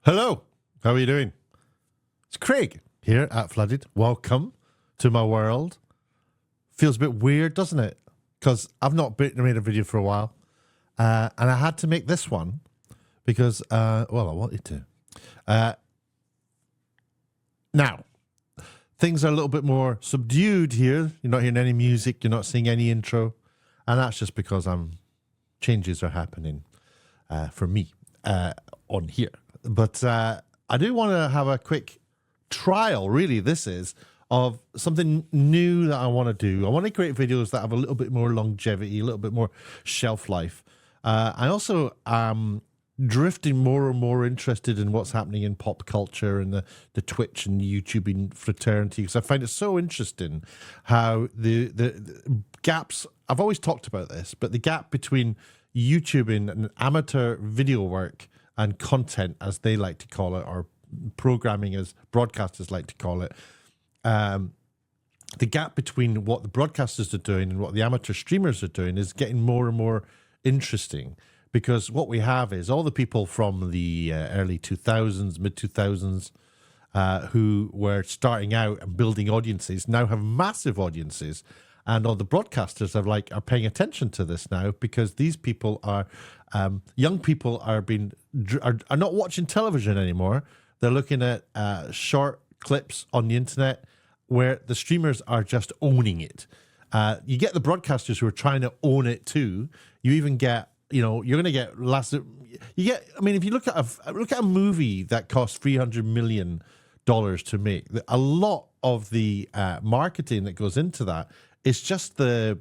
Hello, how are you doing? It's Craig here at Fludded. Welcome to my world. Feels a bit weird, doesn't it? Because I've not made a video for a while. And I had to make this one because, I wanted to. Now, things are a little bit more subdued here. You're not hearing any music. You're not seeing any intro. And that's just because changes are happening for me on here. But I do want to have a quick trial, really, this is, of something new that I want to do. I want to create videos that have a little bit more longevity, a little bit more shelf life. I also am drifting more and more interested in what's happening in pop culture and the Twitch and YouTubing fraternity, because I find it so interesting how the gaps, I've always talked about this, but the gap between YouTubing and amateur video work and content, as they like to call it, or programming, as broadcasters like to call it, the gap between what the broadcasters are doing and what the amateur streamers are doing is getting more and more interesting, because what we have is all the people from the early 2000s, mid-2000s, who were starting out and building audiences now have massive audiences. And all the broadcasters are paying attention to this now, because these people are young people are not watching television anymore. They're looking at short clips on the internet where the streamers are just owning it. You get the broadcasters who are trying to own it too. You even get, you're going to get if you look at a movie that costs $300 million to make, a lot of the marketing that goes into that, it's just the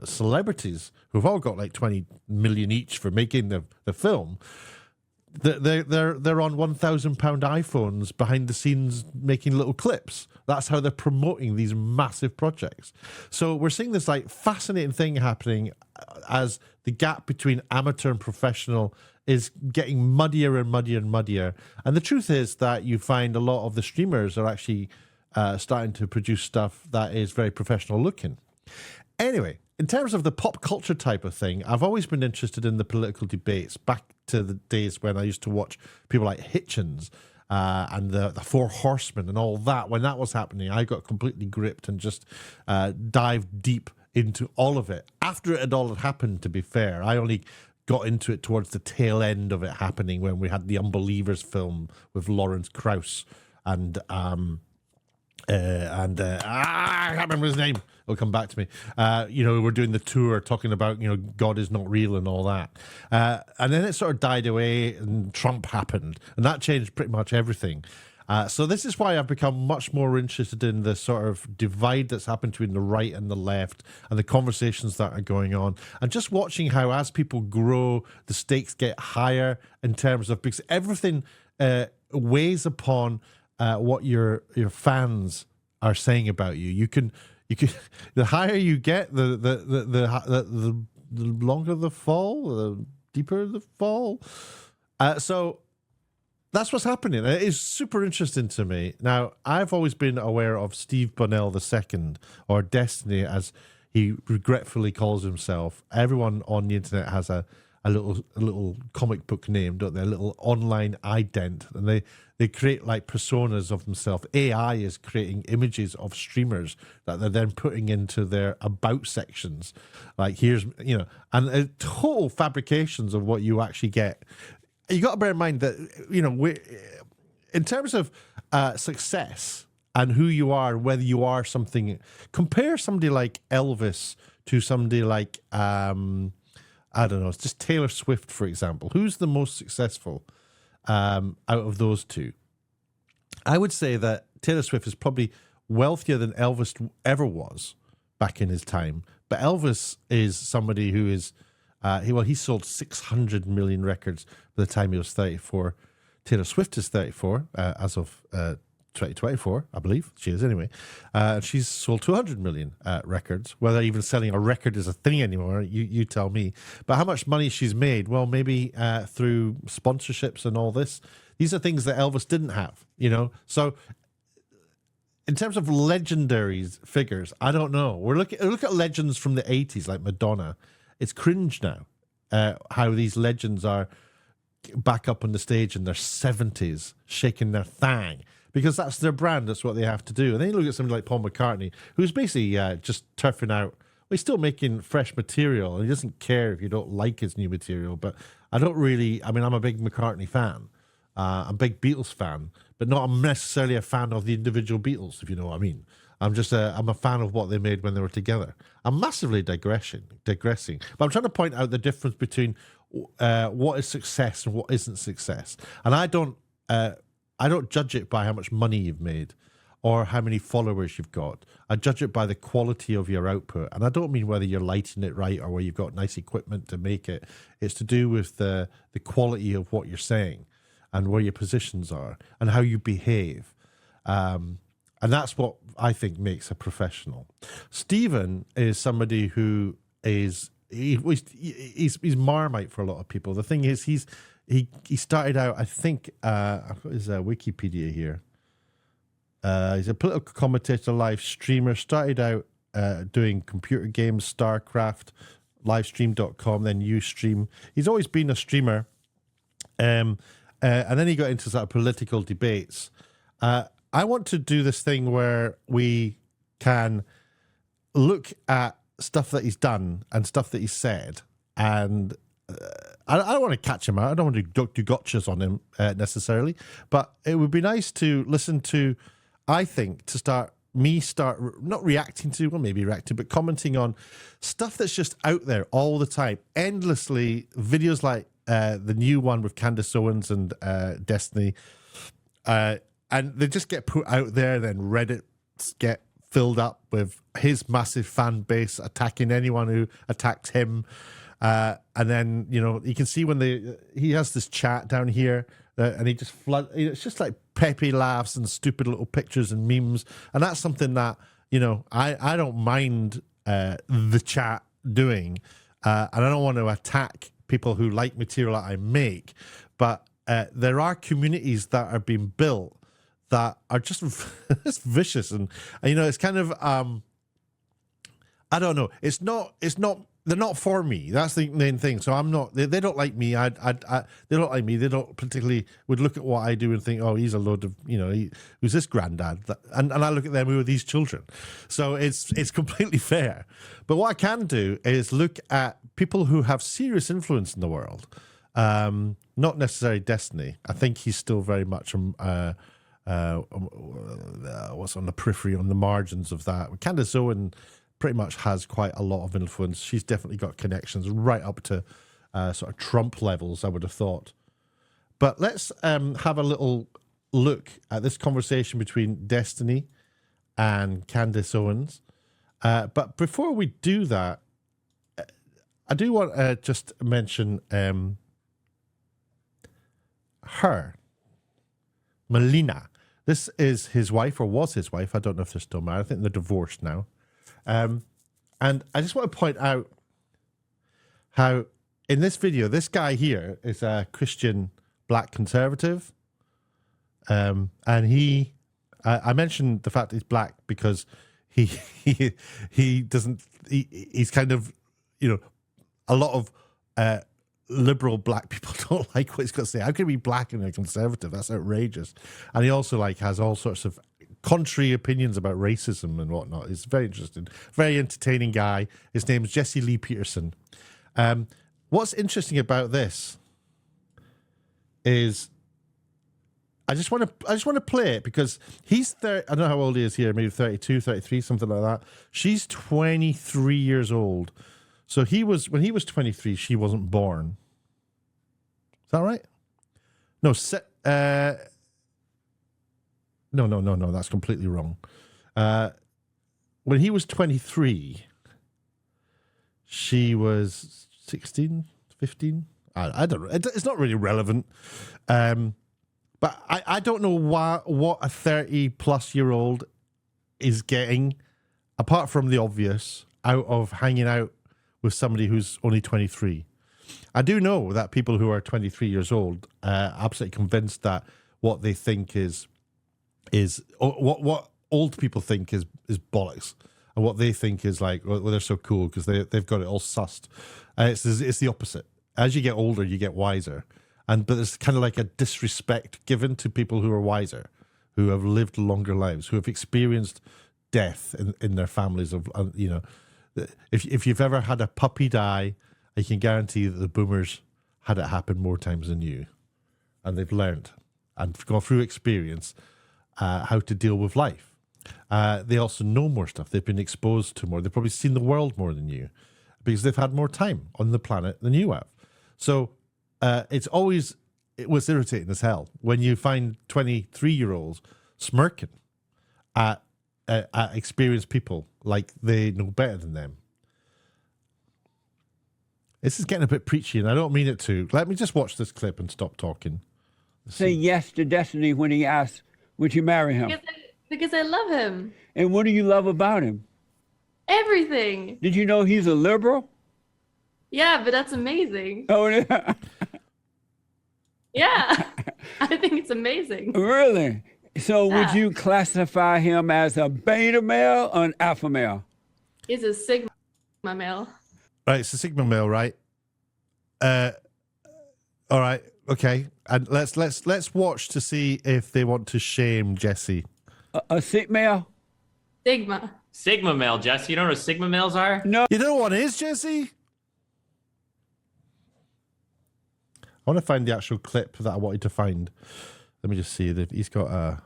celebrities who've all got like 20 million each for making the film. They're on £1,000 iPhones behind the scenes making little clips. That's how they're promoting these massive projects. So we're seeing this like fascinating thing happening as the gap between amateur and professional is getting muddier and muddier and muddier. And the truth is that you find a lot of the streamers are actually starting to produce stuff that is very professional looking. Anyway, in terms of the pop culture type of thing, I've always been interested in the political debates, back to the days when I used to watch people like Hitchens and the Four Horsemen and all that. When that was happening, I got completely gripped and just dived deep into all of it. After it all had happened, to be fair, I only got into it towards the tail end of it happening, when we had the Unbelievers film with Lawrence Krauss and I can't remember his name. It'll come back to me. We're doing the tour talking about, God is not real and all that. And then it sort of died away and Trump happened. And that changed pretty much everything. So this is why I've become much more interested in the sort of divide that's happened between the right and the left and the conversations that are going on. And just watching how, as people grow, the stakes get higher in terms of, because everything weighs upon what your fans are saying about you. You can the higher you get, the longer the fall, the deeper the fall. So that's what's happening. It is super interesting to me. Now, I've always been aware of Steve Bonnell II, or Destiny, as he regretfully calls himself. Everyone on the internet has a little comic book name, don't they? A little online ident, and they create like personas of themselves. AI is creating images of streamers that they're then putting into their about sections. Like here's, and total fabrications of what you actually get. You got to bear in mind that, in terms of success and who you are, whether you are something, compare somebody like Elvis to somebody like, I don't know, it's just Taylor Swift, for example. Who's the most successful out of those two? I would say that Taylor Swift is probably wealthier than Elvis ever was back in his time. But Elvis is somebody who is, he sold 600 million records by the time he was 34. Taylor Swift is 34 as of 2024, I believe. She is anyway. She's sold 200 million records. Whether even selling a record is a thing anymore, you tell me. But how much money she's made? Well, maybe through sponsorships and all this. These are things that Elvis didn't have, So in terms of legendary figures, I don't know. Look at legends from the 80s like Madonna. It's cringe now how these legends are back up on the stage in their 70s, shaking their thang, because that's their brand. That's what they have to do. And then you look at somebody like Paul McCartney, who's basically just turfing out. Well, he's still making fresh material, and he doesn't care if you don't like his new material. But I don't really. I mean, I'm a big McCartney fan. I'm a big Beatles fan, but not necessarily a fan of the individual Beatles, if you know what I mean. I'm a fan of what they made when they were together. I'm massively digressing, but I'm trying to point out the difference between what is success and what isn't success. And I don't judge it by how much money you've made or how many followers you've got. I judge it by the quality of your output. And I don't mean whether you're lighting it right or whether you've got nice equipment to make it. It's to do with the quality of what you're saying and where your positions are and how you behave. And that's what I think makes a professional. Stephen is somebody who is he's Marmite for a lot of people. The thing is, he started out, I think, I've got his Wikipedia here. He's a political commentator, live streamer. Started out doing computer games, StarCraft, livestream.com, then Ustream. He's always been a streamer. And then he got into sort of political debates. I want to do this thing where we can look at stuff that he's done and stuff that he's said. And I don't want to catch him out. I don't want to do gotchas on him necessarily. But it would be nice to listen to, I think, to start not reacting to, well, maybe reacting, but commenting on stuff that's just out there all the time, endlessly. Videos like the new one with Candace Owens and Destiny. And they just get put out there, then Reddit get filled up with his massive fan base attacking anyone who attacks him. And then, you can see when he has this chat down here and he just it's just like peppy laughs and stupid little pictures and memes. And that's something that, I don't mind the chat doing. And I don't want to attack people who like material that I make. But there are communities that are being built that are just it's vicious and it's kind of I don't know. It's not. They're not for me. That's the main thing. So I'm not. They don't like me. They don't like me. They don't particularly would look at what I do and think, oh, he's a load of who's this granddad? And I look at them, who are these children? So it's completely fair. But what I can do is look at people who have serious influence in the world. Not necessarily Destiny. I think he's still very much what's on the periphery, on the margins of that. Candace Owens pretty much has quite a lot of influence. She's definitely got connections right up to sort of Trump levels, I would have thought. But let's have a little look at this conversation between Destiny and Candace Owens. But before we do that, I do want to just mention her, Melina. This is his wife, or was his wife. I don't know if they're still married. I think they're divorced now. And I just want to point out how in this video, this guy here is a Christian black conservative. And I mentioned the fact he's black because he's kind of, a lot of liberal black people don't like what he's got to say. How can he be black and a conservative? That's outrageous. And he also has all sorts of contrary opinions about racism and whatnot. He's very interesting, very entertaining guy. His name is Jesse Lee Peterson. What's interesting about this is I just want to play it because he's I don't know how old he is here, maybe 32, 33, something like that. She's 23 years old. So when he was 23, she wasn't born. Is that right? No, no, that's completely wrong. When he was 23, she was 16, 15. I don't know. It's not really relevant. But I don't know what a 30-plus-year-old is getting, apart from the obvious, out of hanging out with somebody who's only 23. I do know that people who are 23 years old are absolutely convinced that what they think is what old people think is bollocks, and what they think is like, well, they're so cool because they've got it all sussed. It's the opposite. As you get older, you get wiser, but there's kind of like a disrespect given to people who are wiser, who have lived longer lives, who have experienced death in their families. Of if you've ever had a puppy die, I can guarantee that the boomers had it happen more times than you, and they've learned and gone through experience how to deal with life. They also know more stuff. They've been exposed to more. They've probably seen the world more than you because they've had more time on the planet than you have. So it was irritating as hell when you find 23-year-olds smirking at experienced people like they know better than them. This is getting a bit preachy, and I don't mean it to. Let me just watch this clip and stop talking. Say yes to Destiny when he asks, would you marry him? Because I love him. And what do you love about him? Everything. Did you know he's a liberal? Yeah, but that's amazing. Oh, yeah. Yeah, I think it's amazing. Really? So would you classify him as a beta male or an alpha male? He's a sigma male. Right, it's a sigma male, right? All right, okay. And let's watch to see if they want to shame Jesse. A sigma male? Sigma. Sigma male, Jesse. You don't know what Sigma males are? No. You know what it is, Jesse? I want to find the actual clip that I wanted to find. Let me just see. He's got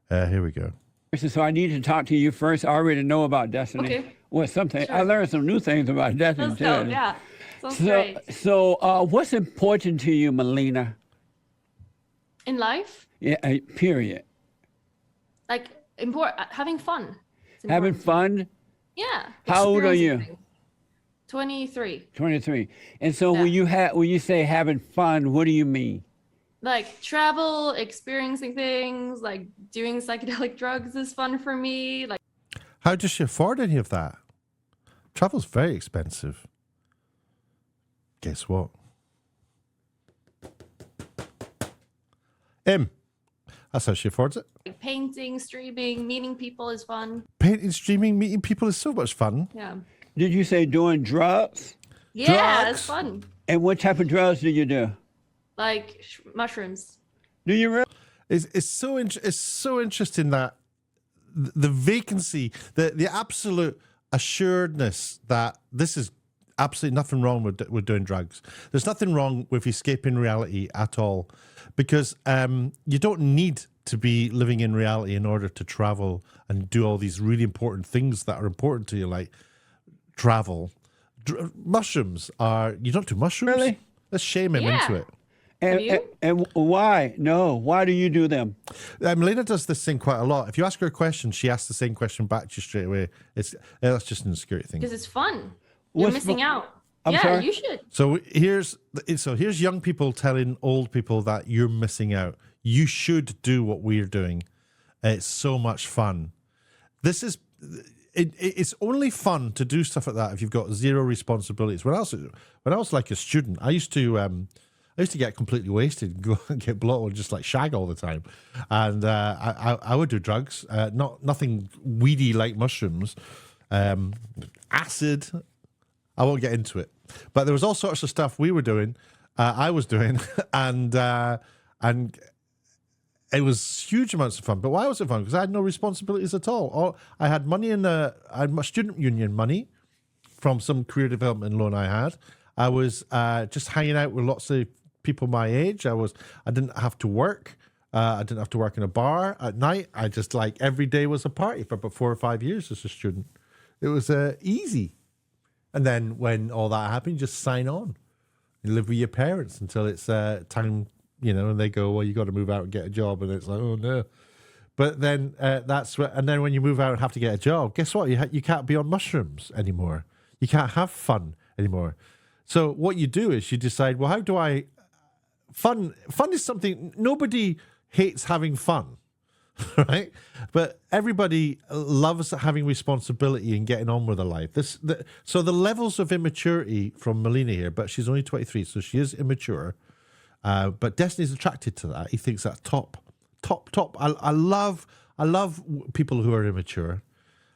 here we go. So I need to talk to you first. I already know about Destiny. Okay. Well, something. Sure. I learned some new things about Destiny Let's too. go. Yeah. Sounds great. So what's important to you, Melina? In life, Yeah, period. like having fun. It's Having important. fun? Yeah. How old are you? Experiencing things. 23. 23. And so Yeah. when you say having fun, what do you mean? Like travel, experiencing things, like doing psychedelic drugs is fun for me. Like, How does she afford any of that? Travel's very expensive. Guess what? That's how she affords it. painting, streaming, meeting people is fun. Painting, streaming, meeting people is so much fun. Yeah. Did you say doing drugs? Yeah, Drugs? it's fun. And what type of drugs do you do? Like mushrooms. Do you really? It's so interesting that the vacancy, the absolute assuredness that this is absolutely nothing wrong with doing drugs. There's nothing wrong with escaping reality at all, because you don't need to be living in reality in order to travel and do all these really important things that are important to you, like travel. Mushrooms are, you don't do mushrooms? Really? Let's shame him Yeah. into it. And why? No. Why do you do them? Melina does this thing quite a lot. If you ask her a question, she asks the same question back to you straight away. That's just an insecurity thing. Because it's fun. You're What's missing out. I'm yeah, sorry? you should. So here's young people telling old people that you're missing out. You should do what we're doing. It's so much fun. It's only fun to do stuff like that if you've got zero responsibilities. When I was like a student, I used to get completely wasted and go and get bloated and just like shag all the time. And I would do drugs, nothing weedy like mushrooms, acid. I won't get into it. But there was all sorts of stuff we were doing, I was doing, and it was huge amounts of fun. But why was it fun? Because I had no responsibilities at all. I had money I had my student union money from some career development loan I had. I was just hanging out with lots of people my age. I didn't have to work. I didn't have to work in a bar at night. I just every day was a party for about 4 or 5 years as a student. It was easy. And then when all that happened, you just sign on. You live with your parents until it's time, and they go, well, you got to move out and get a job. And it's like, oh no. But then and then when you move out and have to get a job, guess what? You can't be on mushrooms anymore. You can't have fun anymore. So what you do is you decide, well, how do I... Fun is something... Nobody hates having fun, right? But everybody loves having responsibility and getting on with their life. So the levels of immaturity from Melina here, but she's only 23, so she is immature. But Destiny's attracted to that. He thinks that's top. I love people who are immature.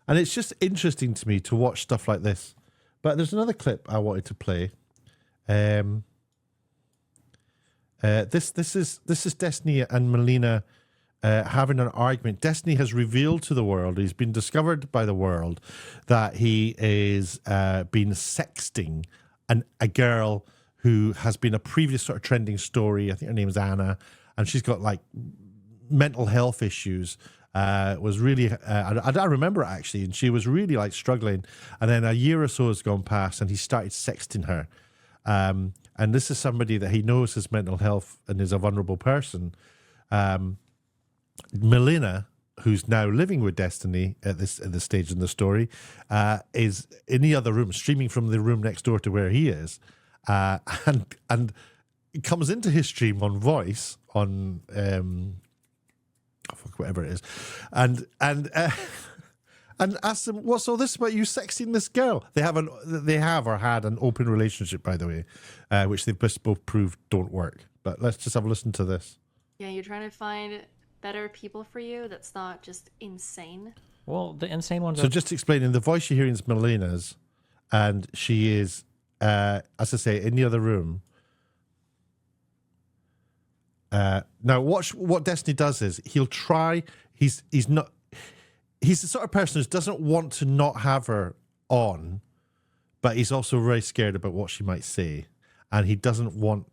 And it's just interesting to me to watch stuff like this. But there's another clip I wanted to play. This is Destiny and Melina having an argument. Destiny has revealed to the world, he's been discovered by the world, that he is been sexting a girl who has been a previous sort of trending story. I think her name is Anna, and she's got like mental health issues. Was really, I remember it actually, and she was really like struggling. And then a year or so has gone past, and he started sexting her. And this is somebody that he knows has mental health and is a vulnerable person. Melina, who's now living with Destiny at this stage in the story, is in the other room, streaming from the room next door to where he is, and it comes into his stream on voice on whatever it is, and asks him, "What's all this about you sexting this girl?" They have or had an open relationship, by the way, which they've both proved don't work. But let's just have a listen to this. Yeah, you're trying to find better people for you that's not just insane. Well, the insane ones. So just explaining, the voice you're hearing is Melina's, and she is, as I say, in the other room. Now, what Destiny does is he'll try. He's the sort of person who doesn't want to not have her on, but he's also very scared about what she might say, and he doesn't want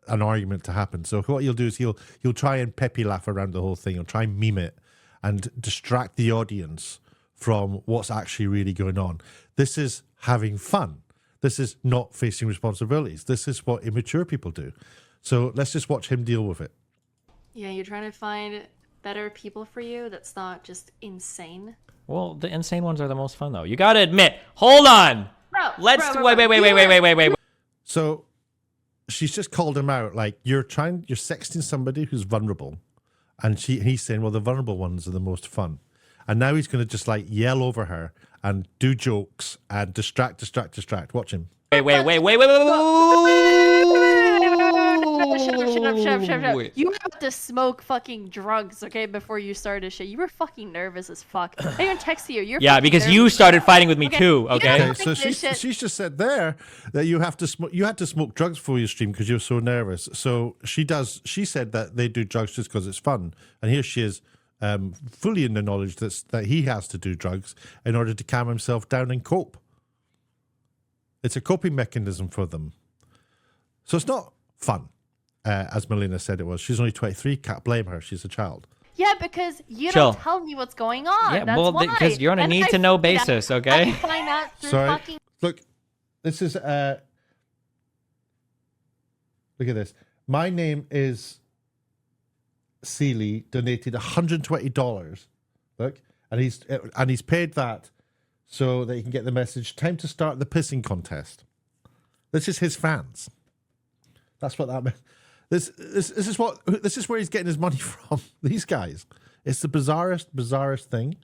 an argument to happen. So what he'll do is he'll try and peppy laugh around the whole thing. He'll try and meme it and distract the audience from what's actually really going on. This is having fun. This is not facing responsibilities. This is what immature people do. So let's just watch him deal with it. Yeah, you're trying to find better people for you that's not just insane. Well, the insane ones are the most fun, though. You gotta admit. Hold on. Wait. So she's just called him out. Like, you're sexting somebody who's vulnerable, and he's saying, well, the vulnerable ones are the most fun. And now he's going to just like yell over her and do jokes and distract. Watch him. Wait. Shut up. You have to smoke fucking drugs, okay, before you started shit. You were fucking nervous as fuck. I even texted you. Yeah, because you started fighting with me too, okay? So she's just said there that you had to smoke drugs before you stream because you're so nervous. So she said that they do drugs just because it's fun. And here she is, fully in the knowledge that he has to do drugs in order to calm himself down and cope. It's a coping mechanism for them. So it's not fun, as Melina said it was. She's only 23. Can't blame her. She's a child. Yeah, because you Chill. don't tell me what's going on. Yeah, that's well, why. because you're on a And need-to-know basis, okay? I find out through Sorry. fucking... Look, this is... look at this. My name is Seeley, donated $120. Look, and he's paid that so that he can get the message, time to start the pissing contest. This is his fans. That's what that meant. This is where he's getting his money from. These guys. It's the bizarrest thing.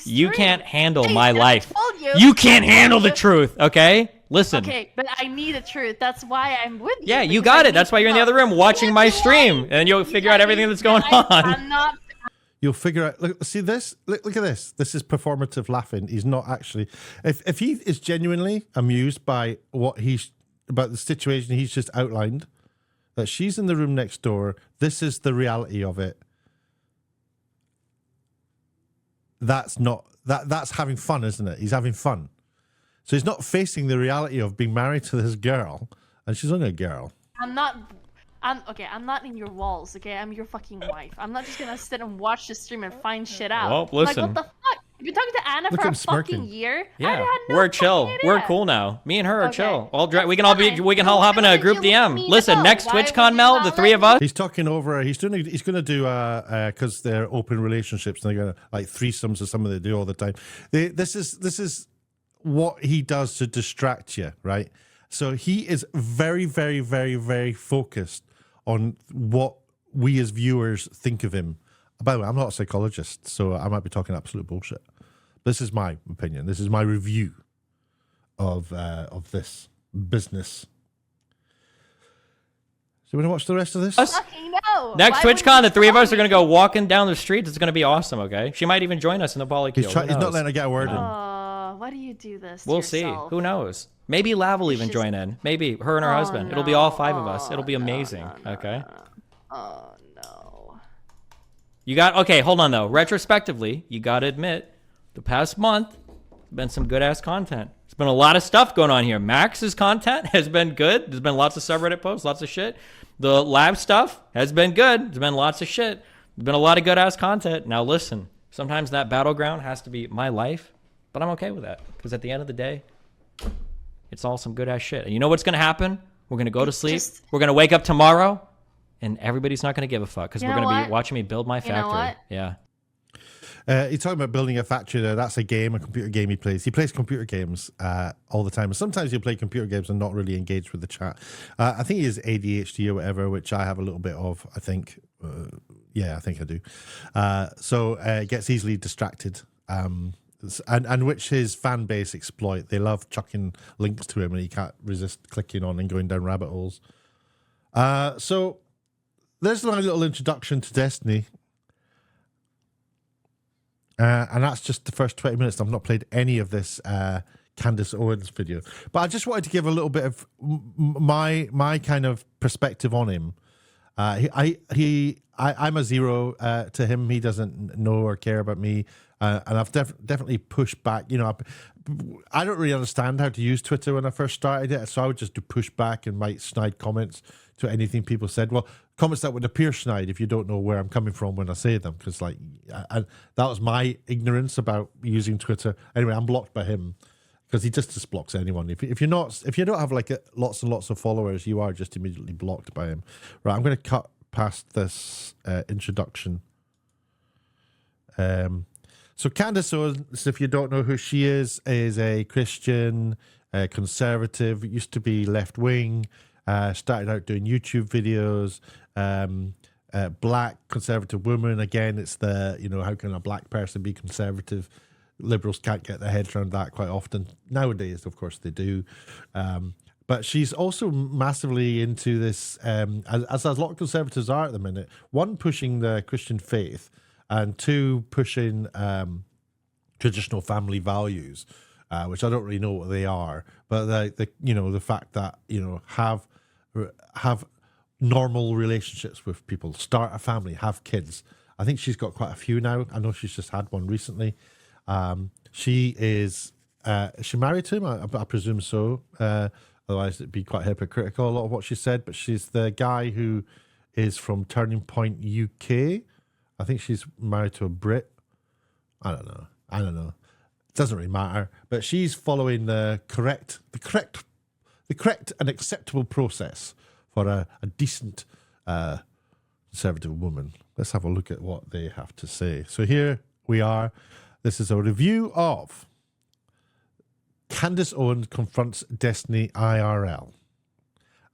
You can't handle my I life. told You can't handle the truth, okay? Listen. Okay, but I need the truth. That's why I'm with you. Yeah, you because got I it. That's need why you're in the to other room watching my stream, and you'll figure out everything that's going on. I'm not... You'll figure out. Look, see this. Look at this. This is performative laughing. He's not actually. If he is genuinely amused by about the situation he's just outlined, that she's in the room next door. This is the reality of it. That's not that's having fun, isn't it? He's having fun. So he's not facing the reality of being married to this girl, and she's only a girl. I'm not in your walls, okay? I'm your fucking wife. I'm not just gonna sit and watch the stream and find shit out. Well, listen. Like, what the fuck? You've been talking to Anna Look for at a him smirking. fucking year? Yeah, I had no we're fucking chill. idea. We're cool now. Me and her are Okay. chill. We That's can all hop in a Why group would you DM. let me Listen, know? next Why TwitchCon, would Mel, you the not three let of me- us. He's talking over. He's going to do because they're open relationships and they're going to like threesomes or something they do all the time. This is what he does to distract you, right? So he is very, very, very, very focused on what we as viewers think of him. By the way, I'm not a psychologist, so I might be talking absolute bullshit. This is my opinion. This is my review of this business. So we want to watch the rest of this? Fucking no. Next Why would TwitchCon, you the three of tell us are me? going to go walking down the streets. It's going to be awesome, okay? She might even join us in the polycule. He's not letting her get a word in. What why do you do this? We'll to see. yourself? Who knows? Maybe Lav will even join in. Maybe her and her husband. It'll be all 5 of us. It'll be amazing. Okay. Oh no. You got okay. Hold on though. Retrospectively, you got to admit, the past month, been some good ass content. There's been a lot of stuff going on here. Max's content has been good. There's been lots of subreddit posts, lots of shit. The lab stuff has been good. There's been lots of shit. There's been a lot of good ass content. Now listen, sometimes that battleground has to be my life, but I'm okay with that because at the end of the day, it's all some good ass shit. And you know what's gonna happen? We're gonna go to sleep. We're gonna wake up tomorrow, and everybody's not gonna give a fuck because we're gonna be watching me build my factory. You know what? Yeah. He's talking about building a factory there. That's a game, a computer game he plays. He plays computer games all the time. And sometimes he'll play computer games and not really engage with the chat. I think he has ADHD or whatever, which I have a little bit of, I think. Yeah, I think I do. So it gets easily distracted. And which his fan base exploit. They love chucking links to him and he can't resist clicking on and going down rabbit holes. So there's my little introduction to Destiny. And that's just the first 20 minutes. I've not played any of this Candace Owens video. But I just wanted to give a little bit of my kind of perspective on him. I'm a zero to him. He doesn't know or care about me. And I've definitely pushed back. You know, I don't really understand how to use Twitter when I first started it. So I would just do pushback and might snide comments to anything people said. Well, comments that would appear snide if you don't know where I'm coming from when I say them. Because like, that was my ignorance about using Twitter. Anyway, I'm blocked by him because he just blocks anyone. If you don't have like lots and lots of followers, you are just immediately blocked by him. Right, I'm going to cut past this introduction. So Candace Owens, if you don't know who she is a Christian, conservative, used to be left-wing, started out doing YouTube videos, black conservative woman. Again, it's the, you know, how can a black person be conservative? Liberals can't get their heads around that quite often. Nowadays, of course, they do. But she's also massively into this, as a lot of conservatives are at the minute, one, pushing the Christian faith, and two, pushing traditional family values, which I don't really know what they are, but the fact that, you know, have normal relationships with people, start a family, have kids. I think she's got quite a few now. I know she's just had one recently. She is she married to him? I presume so. Otherwise, it'd be quite hypocritical, a lot of what she said. But she's the guy who is from Turning Point, UK. I think she's married to a Brit. I don't know. It doesn't really matter. But she's following the correct and acceptable process for a decent conservative woman. Let's have a look at what they have to say. So here we are. This is a review of Candace Owens Confronts Destiny IRL.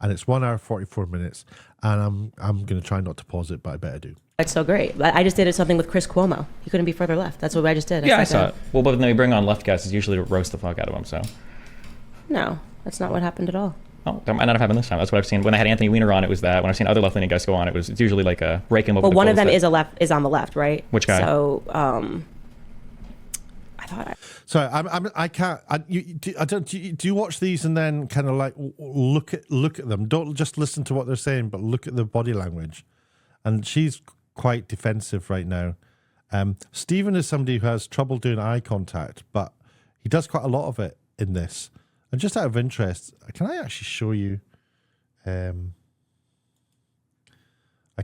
And it's 1 hour, 44 minutes. And I'm going to try not to pause it, but I better do. That's so great. I just did something with Chris Cuomo. He couldn't be further left. That's what I just did. Yeah, I saw it. Well, but when they bring on left guys, it's usually to roast the fuck out of them, so. No, that's not what happened at all. Oh, that might not have happened this time. That's what I've seen. When I had Anthony Weiner on, it was that. When I've seen other left-leaning guys go on, it's usually like a breaking over. But one of them is on the left, right? Which guy? So, I thought. Sorry, I can't. Do you watch these and then kind of like look at them? Don't just listen to what they're saying, but look at the body language. And she's quite defensive right now. Stephen is somebody who has trouble doing eye contact, but he does quite a lot of it in this. And just out of interest, can I actually show you? I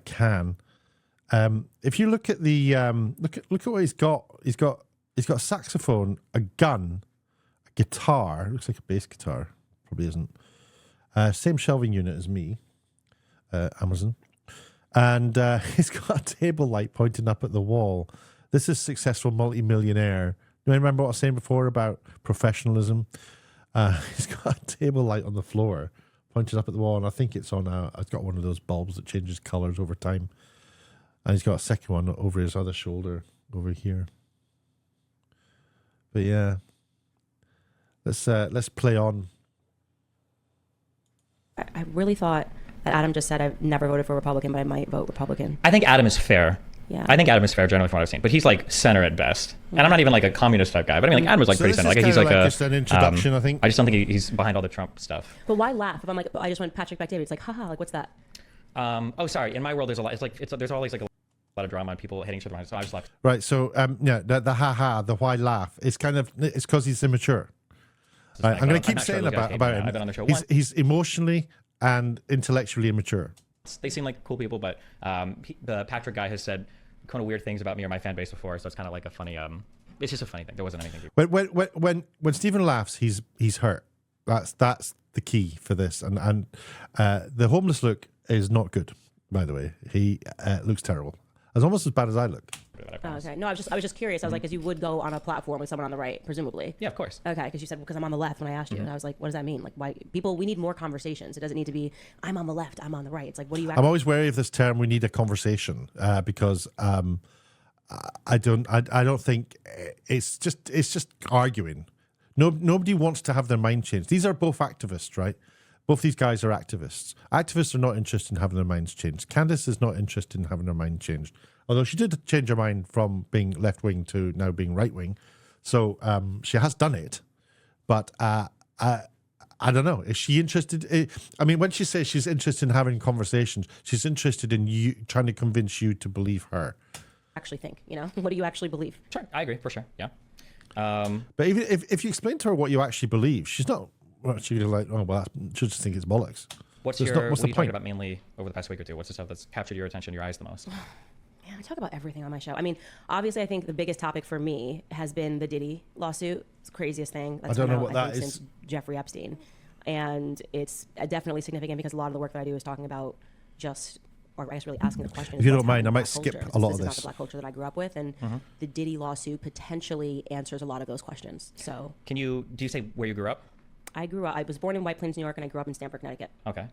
can. If you look at the look at what he's got. He's got a saxophone, a gun, a guitar. Looks like a bass guitar. Probably isn't. Same shelving unit as me. Amazon. And he's got a table light pointing up at the wall. This is successful multi-millionaire. Do you remember what I was saying before about professionalism? He's got a table light on the floor pointed up at the wall, and I think it's on it's got one of those bulbs that changes colours over time. And he's got a second one over his other shoulder over here. But yeah, let's play on. I really thought that Adam just said I've never voted for Republican, but I might vote Republican. I think Adam is fair. Yeah. I think Adam is fair generally from what I've seen, but he's like center at best. And I'm not even like a communist type guy, but I mean, like Adam was like So pretty this center. is Like he's kinda like a just an introduction, I think. I just don't think he's behind all the Trump stuff. But why laugh? If I'm like, I just want Patrick back David. It's like, haha, like what's that? Oh, sorry. In my world, there's a lot. There's always like a lot of drama and people hitting each other. So I just like. Right. So yeah, the ha-ha, the why laugh, it's because he's immature. Right, I'm going to keep saying about him. I've been on the show once. He's emotionally and intellectually immature. They seem like cool people, but the Patrick guy has said kind of weird things about me or my fan base before, so it's kind of like a funny. It's just a funny thing. There wasn't anything. When Stephen laughs, he's hurt. That's the key for this. And the homeless look is not good. By the way, he looks terrible. It's almost as bad as I look. Oh, okay. No, I was just curious. I was like, because you would go on a platform with someone on the right, presumably. Yeah, of course. Okay, because you said because I'm on the left when I asked you, and I was like, what does that mean? Like, why we need more conversations. It doesn't need to be I'm on the left, I'm on the right. It's like, what do you? I'm always wary of this term. We need a conversation because I don't think it's just arguing. Nobody wants to have their mind changed. These are both activists, right? Both these guys are activists. Activists are not interested in having their minds changed. Candace is not interested in having her mind changed. Although she did change her mind from being left-wing to now being right-wing. So she has done it. But I don't know. Is she interested? I mean, when she says she's interested in having conversations, she's interested in you trying to convince you to believe her. Actually think, what do you actually believe? Sure, I agree, for sure, yeah. But even if you explain to her what you actually believe, she's not actually like, oh, well, she'll just think it's bollocks. What's So your, it's not- what's what the are you talking point? about mainly over the past week or two? What's the stuff that's captured your attention, your eyes the most? Man, I talk about everything on my show. I mean, obviously, I think the biggest topic for me has been the Diddy lawsuit. It's the craziest thing. That's I don't come know out, what I that think, is. since Jeffrey Epstein. And it's definitely significant because a lot of the work that I do is talking about just, or I guess really asking the question. If you what's don't mind, happening I in might black skip culture, a lot since of this is not this. the black culture that I grew up with. And the Diddy lawsuit potentially answers a lot of those questions. So Do you say where you grew up? I was born in White Plains, New York, and I grew up in Stamford, Connecticut. Okay.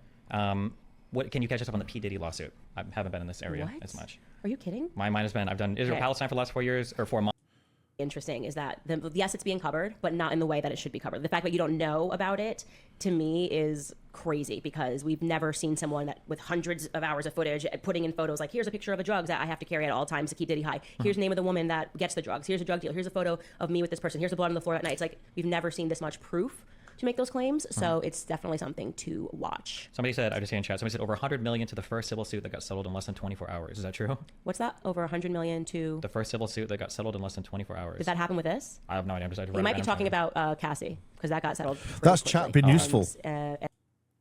What can you catch us up on the P. Diddy lawsuit? I haven't been in this area What? as much. Are you kidding? My mind has been, I've done Israel Okay. Palestine for the last 4 years or 4 months. Interesting is that yes, it's being covered, but not in the way that it should be covered. The fact that you don't know about it to me is crazy because we've never seen someone that with hundreds of hours of footage putting in photos like here's a picture of the drugs that I have to carry at all times to keep Diddy high. Here's the name of the woman that gets the drugs. Here's a drug deal. Here's a photo of me with this person. Here's the blood on the floor at night. It's like we've never seen this much proof to make those claims. So it's definitely something to watch. Somebody said, I just see in chat, somebody said over 100 million to the first civil suit that got settled in less than 24 hours. Is that true? What's that? Over 100 million to The first civil suit that got settled in less than 24 hours. did that happen with this? I have no idea. I'm just You might be talking about Cassie because that got settled. pretty That's quickly. chat been useful. And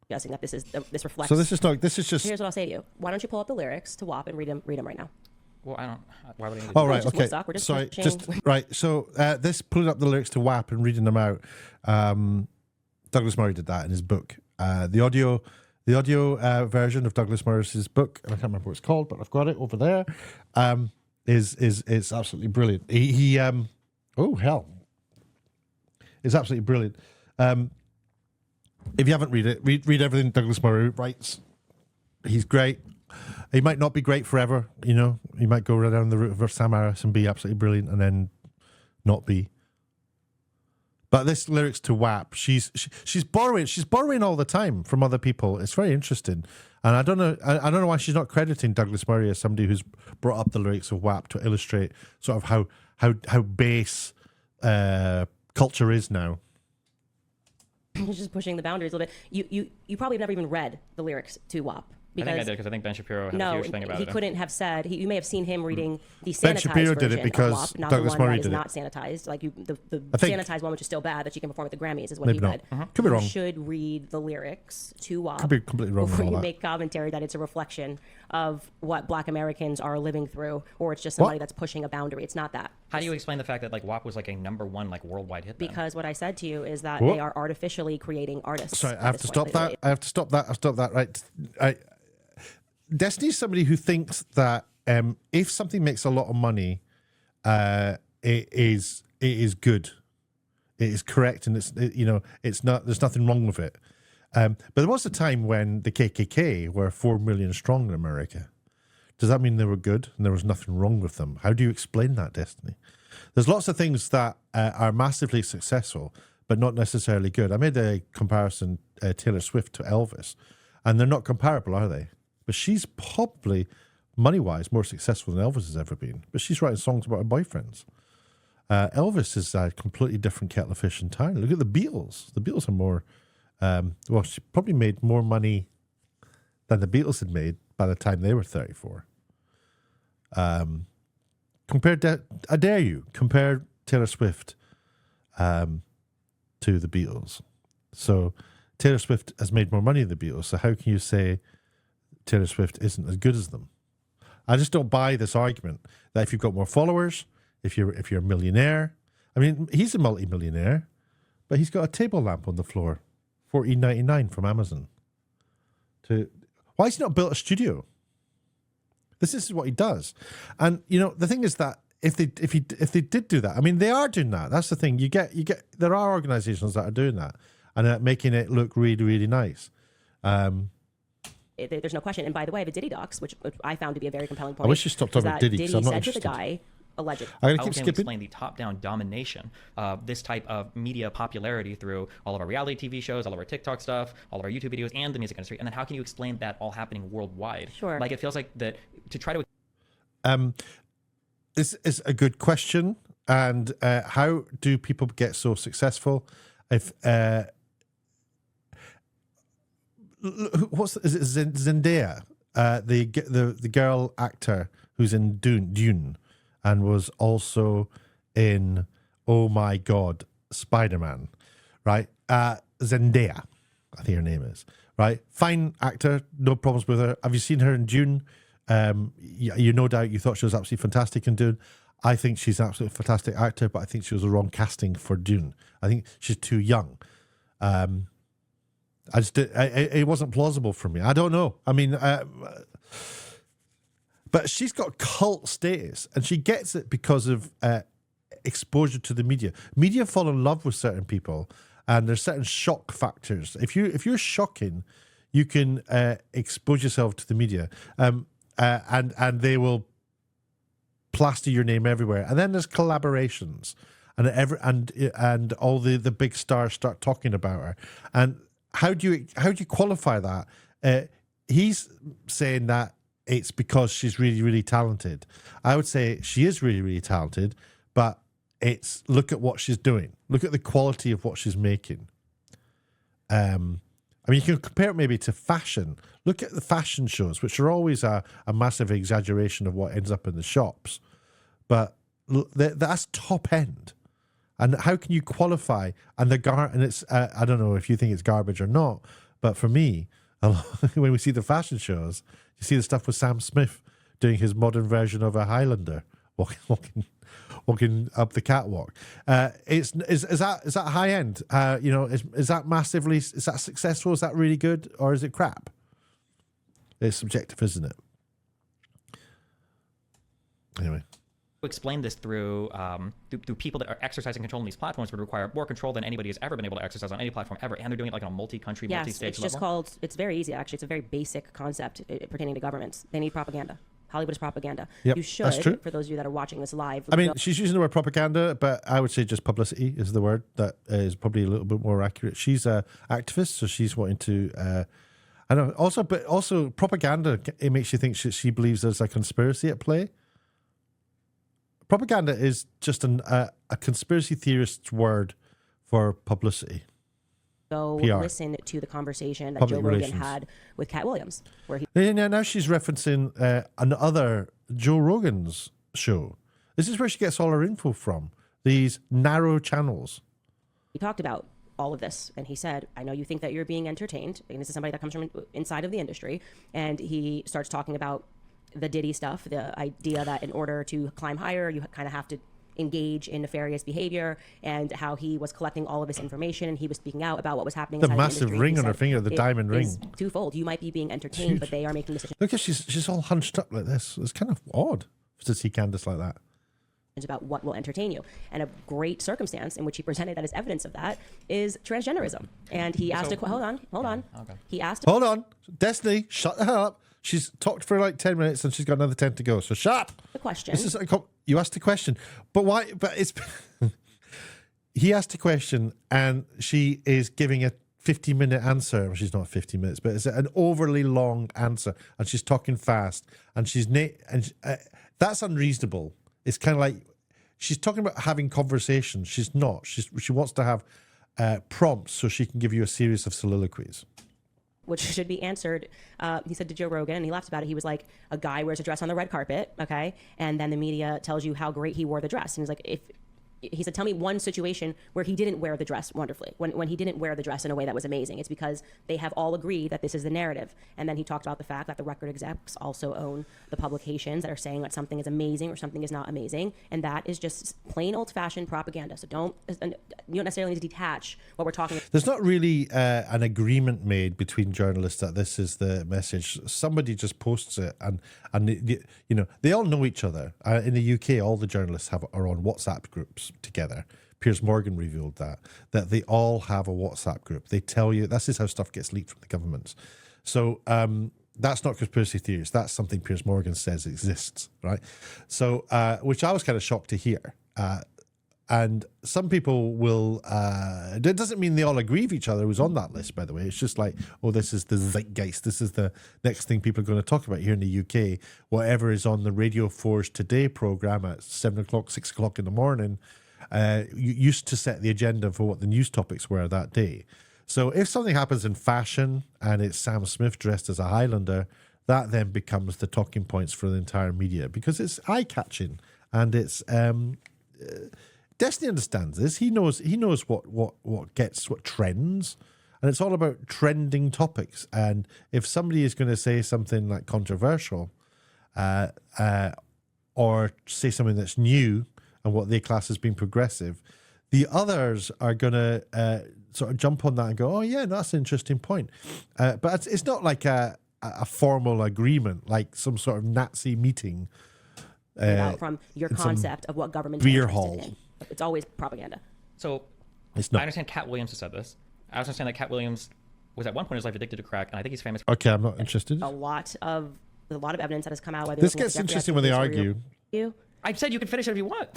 guessing that this reflects. So this is just. Here's what I'll say to you. Why don't you pull up the lyrics to WAP and read them right now? Well, I don't. Why would I need to Oh do right, just okay. Woodstock, we're just Sorry, pushing- just right. So this pulling up the lyrics to WAP and reading them out. Douglas Murray did that in his book. The audio version of Douglas Murray's book, and I can't remember what it's called, but I've got it over there. Is absolutely brilliant. He oh hell, it's absolutely brilliant. If you haven't read it, read everything Douglas Murray writes. He's great. He might not be great forever, He might go right down the route of Sam Harris and be absolutely brilliant, and then not be. But this lyrics to WAP, she's borrowing all the time from other people. It's very interesting, and I don't know why she's not crediting Douglas Murray as somebody who's brought up the lyrics of WAP to illustrate sort of how base culture is now. Just pushing the boundaries a little bit. You probably have never even read the lyrics to WAP. I think I did because I think Ben Shapiro had a No, huge thing about he it. couldn't have said. You may have seen him reading the sanitized Ben Shapiro did it version because of WAP, not Douglas the one Murray that is did it. not sanitized. Like the I think- sanitized one, which is still bad, that you can perform at the Grammys, is what Maybe he not. read. Could be wrong. You should read the lyrics to WAP. Could be completely wrong before on all you that. make commentary that it's a reflection of what Black Americans are living through, or it's just somebody What? that's pushing a boundary. It's not that. How do you explain the fact that like WAP was like a #1 worldwide hit? Then? Because what I said to you is that What? they are artificially creating artists. Sorry, at I have this to point. stop that. I have to stop that. I'll stop that. Right. Destiny's somebody who thinks that if something makes a lot of money, it is good, it is correct, and it's not. There's nothing wrong with it. But there was a time when the KKK were 4 million strong in America. Does that mean they were good and there was nothing wrong with them? How do you explain that, Destiny? There's lots of things that are massively successful, but not necessarily good. I made a comparison, Taylor Swift to Elvis, and they're not comparable, are they? But she's probably money-wise, more successful than Elvis has ever been. But she's writing songs about her boyfriends. Elvis is a completely different kettle of fish entirely. Look at the Beatles. The Beatles are more... she probably made more money than the Beatles had made by the time they were 34. I dare you, compare Taylor Swift to the Beatles. So Taylor Swift has made more money than the Beatles. So how can you say Taylor Swift isn't as good as them? I just don't buy this argument that if you've got more followers, if you're a millionaire, I mean, he's a multi-millionaire, but he's got a table lamp on the floor, $14.99 from Amazon. Why has he not built a studio? This is what he does, and the thing is that if they did do that, I mean, they are doing that. That's the thing. You get. There are organisations that are doing that and making it look really, really nice. There's no question. And by the way, the Diddy docs, which I found to be a very compelling point. I wish you stopped talking about Diddy because I'm not said interested. To the guy, allegedly. I'm going How to keep can we skipping. explain the top-down domination of this type of media popularity through all of our reality TV shows, all of our TikTok stuff, all of our YouTube videos, and the music industry? And then how can you explain that all happening worldwide? Sure. Like, it feels like that to try to... This is a good question. And how do people get so successful? If is it Zendaya, the girl actor who's in Dune, and was also in, oh my God, Spider-Man, right? Zendaya, I think her name is, right? Fine actor, no problems with her. Have you seen her in Dune? You no doubt you thought she was absolutely fantastic in Dune. I think she's an absolutely fantastic actor, but I think she was the wrong casting for Dune. I think she's too young. It wasn't plausible for me. I don't know. I mean, but she's got cult status, and she gets it because of exposure to the media. Media fall in love with certain people, and there's certain shock factors. If you're shocking, you can expose yourself to the media, and they will plaster your name everywhere. And then there's collaborations, and all the big stars start talking about her. And how do you qualify that? He's saying that it's because she's really, really talented. I would say she is really, really talented, but it's look at what she's doing. Look at the quality of what she's making. I mean, you can compare it maybe to fashion. Look at the fashion shows, which are always a massive exaggeration of what ends up in the shops. But that's top end. And how can you qualify? And it's I don't know if you think it's garbage or not, but for me, when we see the fashion shows, you see the stuff with Sam Smith doing his modern version of a Highlander, walking up the catwalk. Is that high end? Is that massively? Is that successful? Is that really good, or is it crap? It's subjective, isn't it? Anyway. Explain this through people that are exercising control on these platforms would require more control than anybody has ever been able to exercise on any platform ever, and they're doing it like on a multi-country, multi-stage it's just level. called. It's very easy actually. It's a very basic concept pertaining to governments. They need propaganda. Hollywood is propaganda. Yep, You should, that's true. for those of you that are watching this live. I mean, she's using the word propaganda, but I would say just publicity is the word that is probably a little bit more accurate. She's an activist, so she's wanting to. I know. Also propaganda. It makes you think she believes there's a conspiracy at play. Propaganda is just a conspiracy theorist's word for publicity. Go PR. listen to the conversation that Public Joe Rogan relations. had with Cat Williams, where he Now she's referencing another Joe Rogan's show. This is where she gets all her info from. These narrow channels. talked about all of this, and he said, I know you think that you're being entertained, and this is somebody that comes from inside of the industry, and he starts talking about the Diddy stuff, the idea that in order to climb higher, you kind of have to engage in nefarious behavior, and how he was collecting all of this information, and he was speaking out about what was happening The inside massive the industry. ring He on her said, finger, the "It diamond is ring." twofold. You might be being entertained, but they are making decisions Look, she's all hunched up like this. It's kind of odd to see Candace like that. about what will entertain you. And a great circumstance in which he presented that as evidence of that is transgenderism. And he asked hold on. Okay. He asked Hold on. Destiny, shut the hell up. She's talked for like 10 minutes and she's got another 10 to go. So shut up. the question. This is you asked a question. But why? But it's... He asked a question and she is giving a 50-minute answer. Well, she's not 50 minutes, but it's an overly long answer, and she's talking fast, and that's unreasonable. It's kind of like she's talking about having conversations. She's not. She wants to have prompts so she can give you a series of soliloquies, which should be answered. He said to Joe Rogan, and he laughed about it. He was like, a guy wears a dress on the red carpet, okay, and then the media tells you how great he wore the dress, and he's like, he said, tell me one situation where he didn't wear the dress wonderfully, when he didn't wear the dress in a way that was amazing. It's because they have all agreed that this is the narrative. And then he talked about the fact that the record execs also own the publications that are saying that something is amazing or something is not amazing. And that is just plain old-fashioned propaganda. So you don't necessarily need to detach what we're talking about. There's not really an agreement made between journalists that this is the message. Somebody just posts it, and they all know each other. In the UK, all the journalists are on WhatsApp groups together. Piers Morgan revealed that they all have a WhatsApp group. They tell you this is how stuff gets leaked from the governments. So that's not conspiracy theories. That's something Piers Morgan says exists, right? So which I was kind of shocked to hear. And some people will, it doesn't mean they all agree with each other who's on that list, by the way. It's just like, oh, this is the zeitgeist. This is the next thing people are going to talk about here in the UK. Whatever is on the Radio 4's Today programme at 7 o'clock, 6 o'clock in the morning, used to set the agenda for what the news topics were that day. So if something happens in fashion and it's Sam Smith dressed as a Highlander, that then becomes the talking points for the entire media because it's eye-catching and it's... Destiny understands this. He knows what trends, and it's all about trending topics. And if somebody is going to say something like controversial, or say something that's new and what they class as being progressive, the others are going to sort of jump on that and go, "Oh yeah, that's an interesting point." But it's not like a formal agreement, like some sort of Nazi meeting. From your concept of what government beer hall. In. It's always propaganda. So it's not. I understand Cat Williams has said this. I also understand that Cat Williams was at one point in his life addicted to crack, and I think he's famous. Okay, I'm not interested. A lot of evidence that has come out. Whether this gets interesting when they argue. I said you can finish it if you want.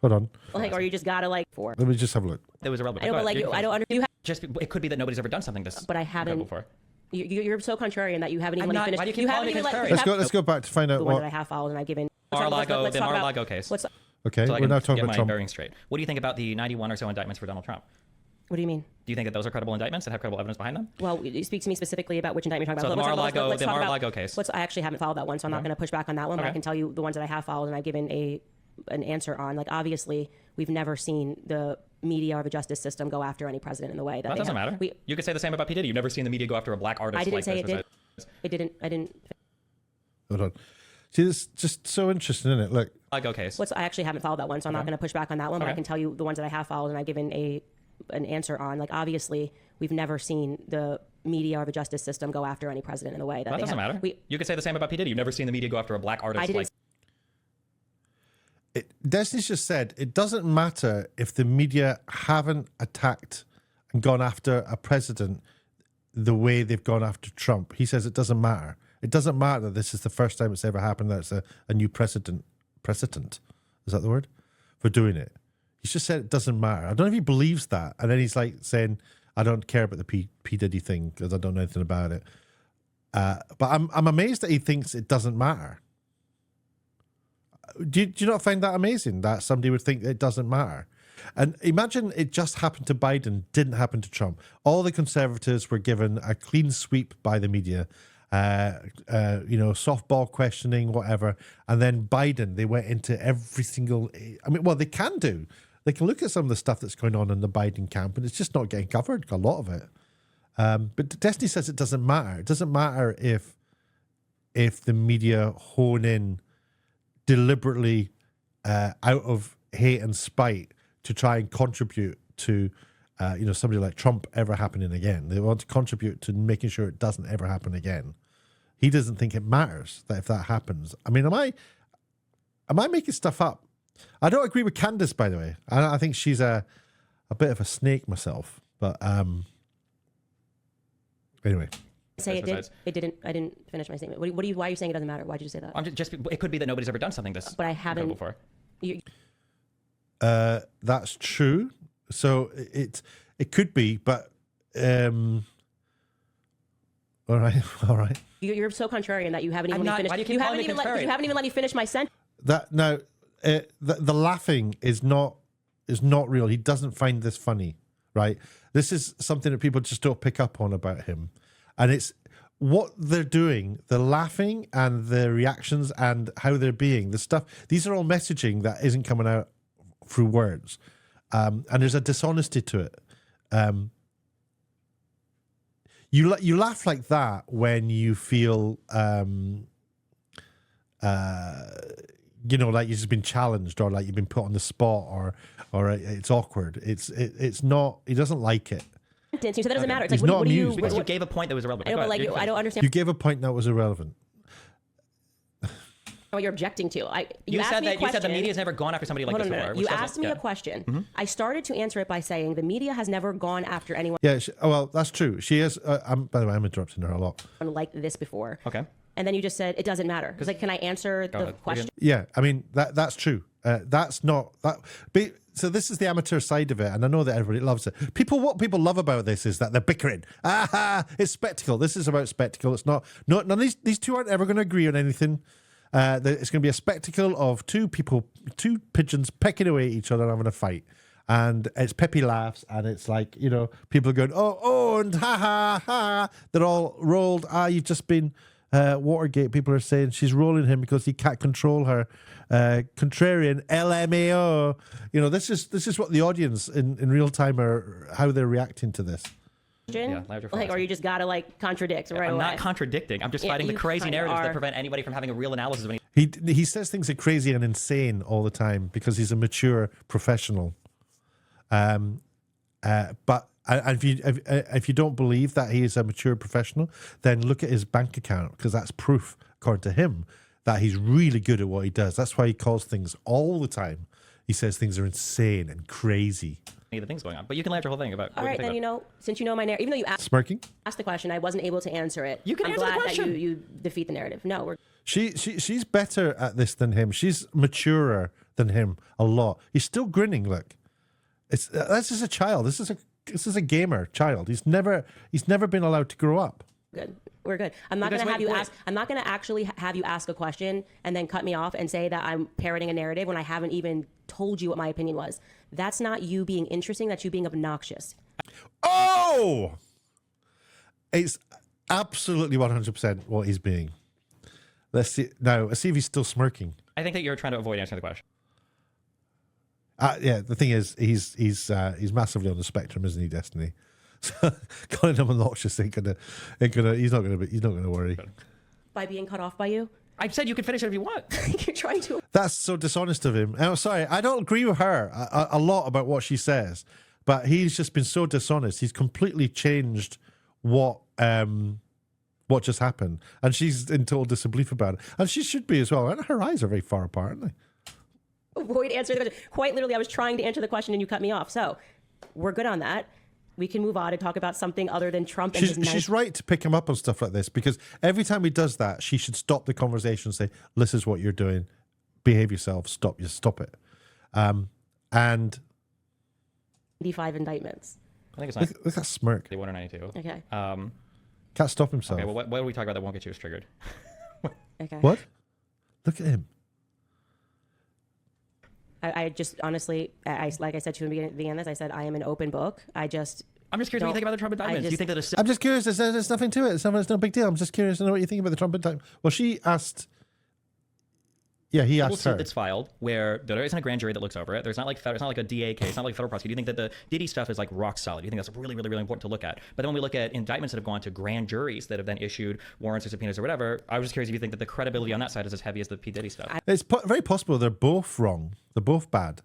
Hold on. Or you just gotta Let me just have a look. It was irrelevant. I don't understand. Just it could be that nobody's ever done something this. But I haven't. Before. You're so contrarian that you haven't even finished. Why do you keep calling me contrarian? Let's go back to find out the what one that I have followed and I've given. The Mar-a-Lago case. Okay, so we're now talking about about Trump. Bearing straight. What do you think about the 91 or so indictments for Donald Trump? What do you mean? Do you think that those are credible indictments that have credible evidence behind them? Well, speak to me specifically about which indictment you're talking about. So the Mar-a-Lago case. I actually haven't followed that one, so I'm not going to push back on that one. But I can tell you the ones that I have followed and I've given an answer on. Like, obviously, we've never seen the media or the justice system go after any president in the way that doesn't matter. You could say the same about P. Diddy. You've never seen the media go after a black artist. I didn't say it did. It didn't. I didn't. Hold on. See, this is just so interesting, isn't it? Look. Case. I actually haven't followed that one, so I'm not going to push back on that one. But I can tell you the ones that I have followed and I've given an answer on. Like, obviously, we've never seen the media or the justice system go after any president in the way that doesn't matter. You could say the same about P. Diddy. You've never seen the media go after a black artist. Destiny's just said it doesn't matter if the media haven't attacked and gone after a president the way they've gone after Trump. He says it doesn't matter. It doesn't matter that this is the first time it's ever happened that it's a new precedent. Is that the word? For doing it. He's just said it doesn't matter. I don't know if he believes that. And then he's like saying, I don't care about the P. Diddy thing because I don't know anything about it. But I'm amazed that he thinks it doesn't matter. Do you not find that amazing that somebody would think it doesn't matter? And imagine it just happened to Biden, didn't happen to Trump. All the conservatives were given a clean sweep by the media, softball questioning, whatever. And then Biden, they went into every single, they can do. They can look at some of the stuff that's going on in the Biden camp and it's just not getting covered, a lot of it. But Destiny says it doesn't matter. It doesn't matter if the media hone in deliberately out of hate and spite to try and contribute to, somebody like Trump ever happening again. They want to contribute to making sure it doesn't ever happen again. He doesn't think it matters that if that happens. I mean, am I making stuff up? I don't agree with Candace, by the way. I think she's a bit of a snake myself. But anyway. Say it did. It didn't. I didn't finish my statement. Why are you saying it doesn't matter? Why did you say that? It could be that nobody's ever done something this. But I haven't before. That's true. So it could be, but All right, all right. You're so contrarian that you haven't even I'm let me not- why do you finish. keep You calling haven't me even contrarian? you haven't even let me finish my sentence. That now, the laughing is not real. He doesn't find this funny, right? This is something that people just don't pick up on about him, and it's what they're doing, the laughing and the reactions and how they're being, the stuff. These are all messaging that isn't coming out through words, and there's a dishonesty to it. You laugh like that when you feel like you've just been challenged, or like you've been put on the spot, or it's awkward. It's not. He doesn't like it. You said that doesn't matter. It's He's like, not what do you? amused by Because it. you gave a point that was irrelevant. I know, Go but ahead, like, you I can don't finish. understand You gave a point that was irrelevant. what you're objecting to. You asked said me a that you said the question. media's never gone after somebody like Hold this on a before. minute. You asked me a question. I started to answer it by saying the media has never gone after anyone Yeah. Well, that's true. She is. By the way, I'm interrupting her a lot. like this before. Okay. And then you just said it doesn't matter. It's like, can I answer the ahead. question? Yeah, I mean that's true. That's not that. So this is the amateur side of it, and I know that everybody loves it. What people love about this is that they're bickering. It's spectacle. This is about spectacle. It's not. No, none of these two aren't ever going to agree on anything. It's going to be a spectacle of two pigeons pecking away at each other and having a fight. And it's peppy laughs, and it's like, people are going, oh, and ha ha ha. They're all rolled. You've just been Watergate. People are saying she's rolling him because he can't control her. Contrarian, LMAO. This is what the audience in real time are, how they're reacting to this. Yeah, Like, or you just gotta contradict right I'm away. not contradicting. I'm just Yeah, fighting the you crazy kinda narratives that are. prevent anybody from having a real analysis of any. He says things are crazy and insane all the time because he's a mature professional. But if you don't believe that he is a mature professional, then look at his bank account, because that's proof, according to him, that he's really good at what he does. That's why he calls things all the time. He says things are insane and crazy. of the things going on. But you can laugh your whole thing about. All right, then, since you know my narrative, even though you Smirking? asked the question, I wasn't able to answer it. You can I'm answer the glad question. that you defeat the narrative. No, we're She's better at this than him. She's maturer than him a lot. He's still grinning. Look, this is a child. This is a gamer child. He's never been allowed to grow up. good. We're good. I'm not going to have you ask. I'm not going to actually have you ask a question and then cut me off and say that I'm parroting a narrative when I haven't even told you what my opinion was. That's not you being interesting. That's you being obnoxious. Oh, it's absolutely 100% what he's being. Let's see now. Let's see if he's still smirking. I think that you're trying to avoid answering the question. Yeah, the thing is, he's massively on the spectrum, isn't he, Destiny? So calling him obnoxious he's not gonna worry. By being cut off by you, I said you can finish it if you want. you're trying to. That's so dishonest of him. I'm sorry, I don't agree with her a lot about what she says, but he's just been so dishonest. He's completely changed what just happened, and she's in total disbelief about it, and she should be as well. And her eyes are very far apart, aren't they? Avoid answering the question. Quite literally, I was trying to answer the question and you cut me off. So we're good on that. We can move on and talk about something other than Trump. And She's right to pick him up on stuff like this, because every time he does that, she should stop the conversation and say, "This is what you're doing. Behave yourself. Stop it." And 95 indictments. I think it's look at that smirk. 91 or 92. Okay. Can't stop himself. Okay. Well, what are we talking about that won't get you as triggered? Okay. What? Look at him. I just honestly, like I said to you in the beginning of this, I said I am an open book. I'm just curious what you Don't- think about the Trump indictments. Do you think that a I'm just curious. There's nothing to it. It's no big deal. I'm just curious to know what you think about the Trump indictment. Well, she asked. Yeah, he civil asked suit her. that's filed where there isn't a grand jury that looks over it. There's not like it's not like a DA case. It's not like a federal prosecutor. Do you think that the Diddy stuff is like rock solid? Do you think that's really, really, really important to look at? But then when we look at indictments that have gone to grand juries that have then issued warrants or subpoenas or whatever, I was just curious if you think that the credibility on that side is as heavy as the P. Diddy stuff. It's very possible they're both wrong. They're both bad.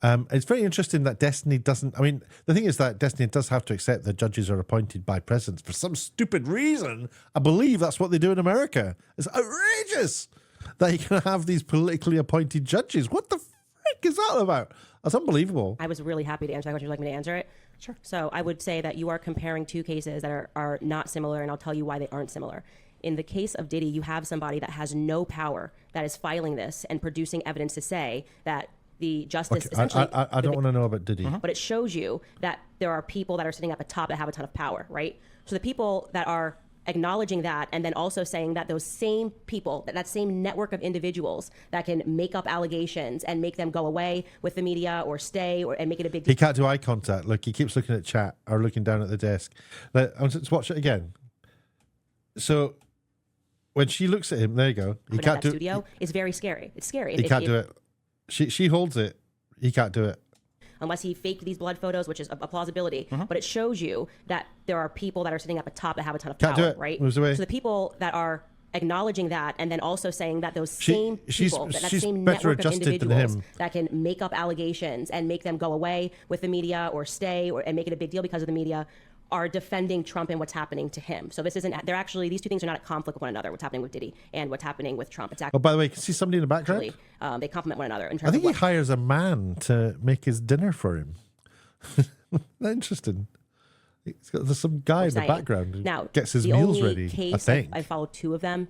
It's very interesting that Destiny doesn't. I mean, the thing is that Destiny does have to accept that judges are appointed by presidents for some stupid reason. I believe that's what they do in America. It's outrageous that you can have these politically appointed judges. What the frick is that about? That's unbelievable. I was really happy to answer that question. Would you like me to answer it? Sure. So I would say that you are comparing two cases that are not similar, and I'll tell you why they aren't similar. In the case of Diddy, you have somebody that has no power that is filing this and producing evidence to say that the justice. Okay, I don't want to know about Diddy. But it shows you that there are people that are sitting at the top that have a ton of power, right? So the people that are acknowledging that and then also saying that those same people, that same network of individuals that can make up allegations and make them go away with the media or stay and make it a big deal. He can't do eye contact. Look, he keeps looking at chat or looking down at the desk. Let's watch it again. So when she looks at him, there you go. He can't do it. Studio is very scary. It's scary. He can't do it. She holds it. He can't do it. Unless he faked these blood photos, which is a plausibility. But it shows you that there are people that are sitting at the top that have a ton of Can't do power, it. right? Moves away. So the people that are acknowledging that and then also saying that those same people, that she's same better network of adjusted than individuals him. that can make up allegations and make them go away with the media or stay and make it a big deal because of the media are defending Trump and what's happening to him. So this isn't, they're actually, these two things are not at conflict with one another, what's happening with Diddy and what's happening with Trump. It's Oh, actually, by the way, you can see somebody in the background? they complement one another in terms I think of he hires a man to make his dinner for him. Interesting. There's some guy in the background who now, gets his the meals only ready, case I think. I followed two of them.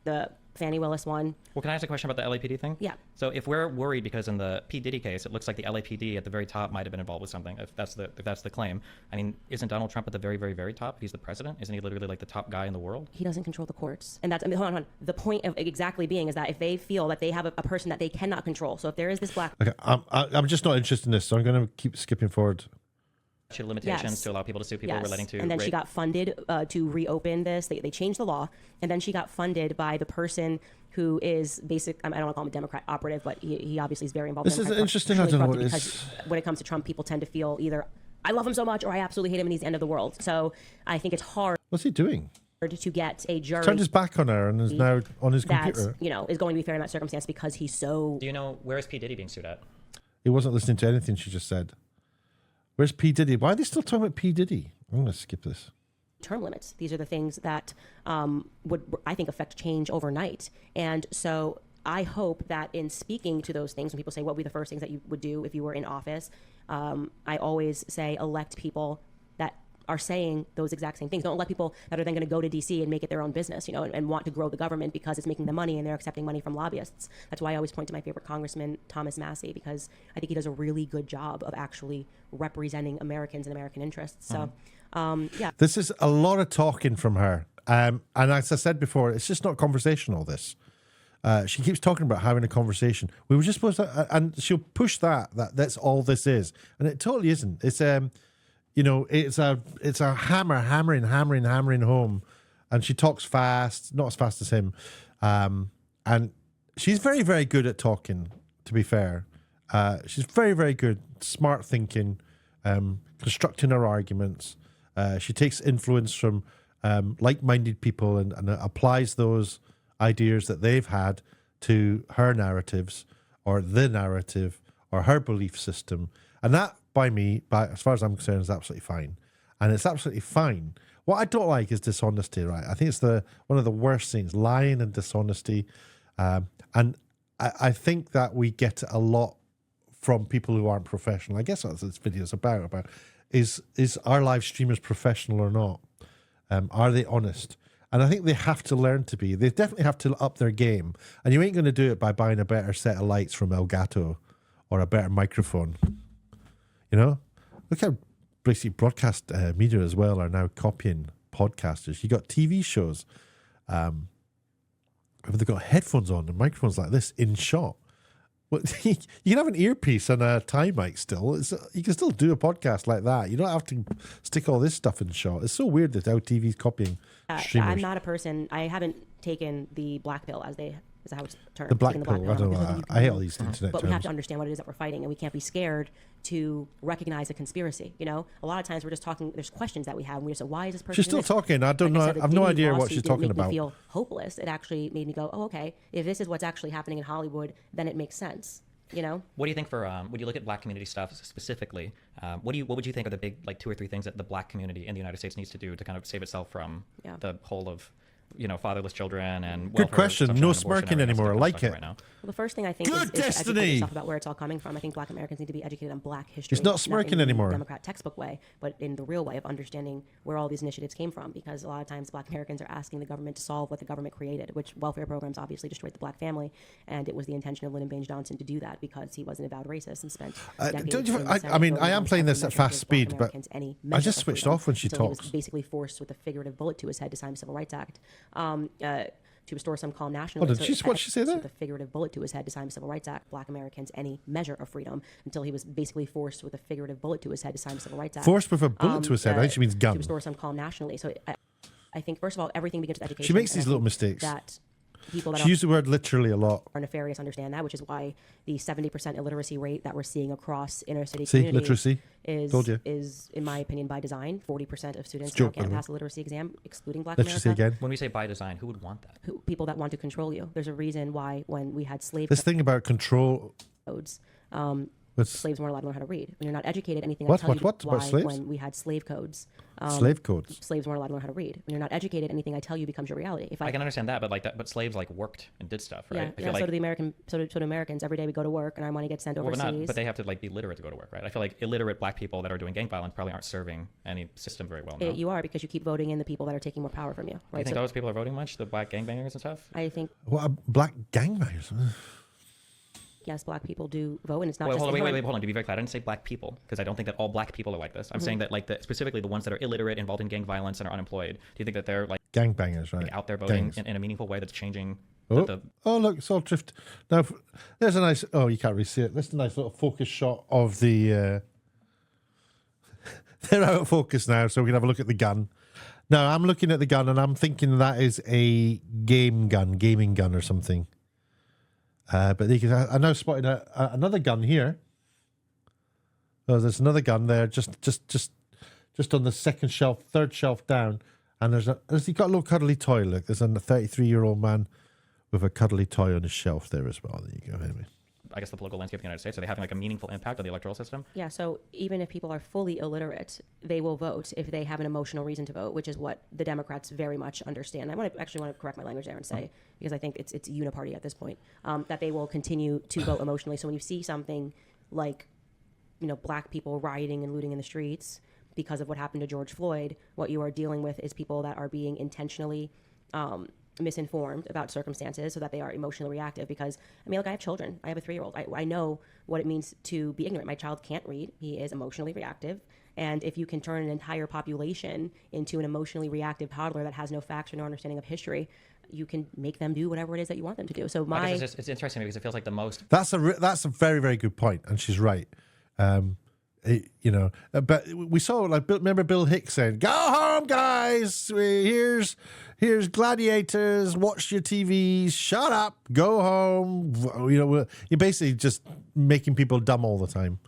The Fannie Willis one. Well, can I ask a question about the LAPD thing? Yeah. So if we're worried because in the P. Diddy case, it looks like the LAPD at the very top might have been involved with something, if that's the claim. I mean, isn't Donald Trump at the very, very, very top? He's the president. Isn't he literally like the top guy in the world? He doesn't control the courts. And that's, I mean, hold on. The point of exactly being is that if they feel that they have a person that they cannot control, so if there is this black... Okay, I'm just not interested in this, so I'm going to keep skipping forward. Limitations to allow people to sue people relating to and then rape. she got funded to reopen this. They changed the law, and then she got funded by the person who is I don't want to call him a Democrat operative, but he obviously is very involved. This is interesting. I don't know what it is. Because when it comes to Trump, people tend to feel either I love him so much or I absolutely hate him and he's the end of the world. So I think it's hard. What's he doing? To get a jury Turned his back on her and is now on his that computer. is going to be fair in that circumstance because he's so. Do you know where is P. Diddy being sued at? He wasn't listening to anything she just said. Where's P. Diddy? Why are they still talking about P. Diddy? I'm going to skip this. Term limits. These are the things that would, I think, affect change overnight. And so I hope that in speaking to those things, when people say, what would be the first things that you would do if you were in office? I always say, elect people that are saying those exact same things. Don't elect people that are then going to go to DC and make it their own business, and want to grow the government because it's making them money and they're accepting money from lobbyists. That's why I always point to my favorite congressman, Thomas Massey, because I think he does a really good job of actually representing Americans and American interests. So, yeah. This is a lot of talking from her. And as I said before, it's just not conversational, this. She keeps talking about having a conversation. We were just supposed to, and she'll push that's all this is. And it totally isn't. It's, it's a hammering home. And she talks fast, not as fast as him. And she's very, very good at talking, to be fair. She's very, very good, smart thinking, constructing her arguments. She takes influence from like-minded people and applies those ideas that they've had to her narratives or the narrative or her belief system. And that, as far as I'm concerned, is absolutely fine. And it's absolutely fine. What I don't like is dishonesty, right? I think it's one of the worst things, lying and dishonesty. And I think that we get a lot from people who aren't professional. I guess that's what this video is about is our live streamers professional or not? Are they honest? And I think they have to learn to be. They definitely have to up their game. And you ain't going to do it by buying a better set of lights from Elgato or a better microphone. Look how basically broadcast media as well are now copying podcasters. You got TV shows. They've got headphones on and microphones like this in shot. Well, you can have an earpiece and a tie mic still. You can still do a podcast like that. You don't have to stick all this stuff in shot. It's so weird that how TV's copying streamers. I'm not a person. I haven't taken the black pill as how it's termed. The black pill. I don't know. I hate all these internet But terms. we have to understand what it is that we're fighting, and we can't be scared to recognize a conspiracy. A lot of times we're just talking. There's questions that we have, and we just say, "Why is this person?" She's still talking. I don't know. Said, I have no Diddy idea what lawsuit she's didn't talking make about. Me feel hopeless. It actually made me go, "Oh, okay. If this is what's actually happening in Hollywood, then it makes sense." What do you think for when you look at black community stuff specifically? What would you think are the big 2 or 3 things that the black community in the United States needs to do to kind of save itself from the whole of fatherless children and Good question. No smirking anymore. I like it. Right now. Well, the first thing I think is to educate yourself about where it's all coming from. I think Black Americans need to be educated on Black history. He's not smirking in anymore. The Democrat textbook way, but in the real way of understanding where all these initiatives came from. Because a lot of times Black Americans are asking the government to solve what the government created, which welfare programs obviously destroyed the Black family, and it was the intention of Lyndon Baines Johnson to do that because he was an avowed racist and spent decades I am playing this at fast speed, but I just switched off when she He talks. was basically forced with a figurative bullet to his head to sign the Civil Rights Act. To restore some calm nationalism. What did she say there? With a figurative bullet to his head to sign the Civil Rights Act, Black Americans any measure of freedom, until he was basically forced with a figurative bullet to his head to sign the Civil Rights Act. Forced with a bullet to his head. I think she means gun. To restore some calm nationally. So I think first of all, everything begins with education. She makes these little mistakes. That people that She used the word literally a lot. are nefarious understand that, which is why the 70% illiteracy rate that we're seeing across inner city See, communities literacy. Told you. is, in my opinion, by design. 40% of students Joke, now can't by the pass the literacy exam, excluding Black Literacy America. again. When we say by design, who would want that? People that want to control you. There's a reason why when we had slave This thing about control. codes, What's slaves weren't allowed to learn how to read. When you're not educated, anything What? I tell you What? About why slaves? when we had slave codes, slave codes? slaves weren't allowed to learn how to read. When you're not educated, anything I tell you becomes your reality. If I can understand that, but slaves worked and did stuff, right? yeah, so do the so do Americans. Every day we go to work, and our money gets sent overseas. But they have to be literate to go to work, right? I feel like illiterate Black people that are doing gang violence probably aren't serving any system very well. No? You are, because you keep voting in the people that are taking more power from you. Right? Do you think those people are voting much? The Black gangbangers and stuff? I think What? Black gangbangers? yes, Black people do vote, and it's not Wait, just hold on. To be very clear, I didn't say Black people because I don't think that all Black people are like this. I'm saying that specifically the ones that are illiterate, involved in gang violence, and are unemployed. Do you think that they're Gangbangers, right? out there voting Gangs. in a meaningful way that's changing? Oh, look, it's all drift. Now, there's a nice. Oh, you can't really see it. There's a nice little focus shot of the. They're out of focus now, so we can have a look at the gun. Now, I'm looking at the gun, and I'm thinking that is a gaming gun or something. But I now spotted another gun here. Oh, there's another gun there, just on the second shelf, third shelf down, and there's he got a little cuddly toy. Look, there's a 33-year-old man with a cuddly toy on his shelf there as well. There you go. Anyway. I guess the political landscape of the United States, are they having a meaningful impact on the electoral system? Yeah, so even if people are fully illiterate, they will vote if they have an emotional reason to vote, which is what the Democrats very much understand. I want to correct my language there and say, because I think it's uniparty at this point, that they will continue to vote emotionally. So when you see something like, Black people rioting and looting in the streets because of what happened to George Floyd, what you are dealing with is people that are being intentionally misinformed about circumstances so that they are emotionally reactive. Because I have children. I have a 3-year-old. I know what it means to be ignorant. My child can't read. He is emotionally reactive. And if you can turn an entire population into an emotionally reactive toddler that has no facts or no understanding of history, you can make them do whatever it is that you want them to do. So it's interesting because it feels like the most. That's a very, very good point, and she's right. But we saw remember Bill Hicks saying, "Go home, guys. Here's gladiators. Watch your TVs. Shut up. Go home." You're basically just making people dumb all the time.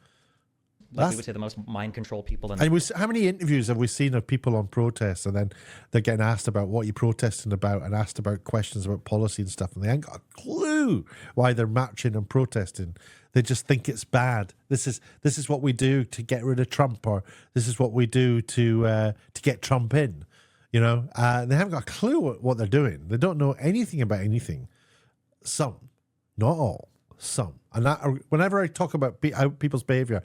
We would say the most mind control people. How many interviews have we seen of people on protests, and then they're getting asked about what you're protesting about, and asked about questions about policy and stuff, and they ain't got a clue why they're marching and protesting. They just think it's bad. This is what we do to get rid of Trump, or this is what we do to get Trump in. They haven't got a clue what they're doing. They don't know anything about anything. Some, not all, some. And whenever I talk about people's behavior,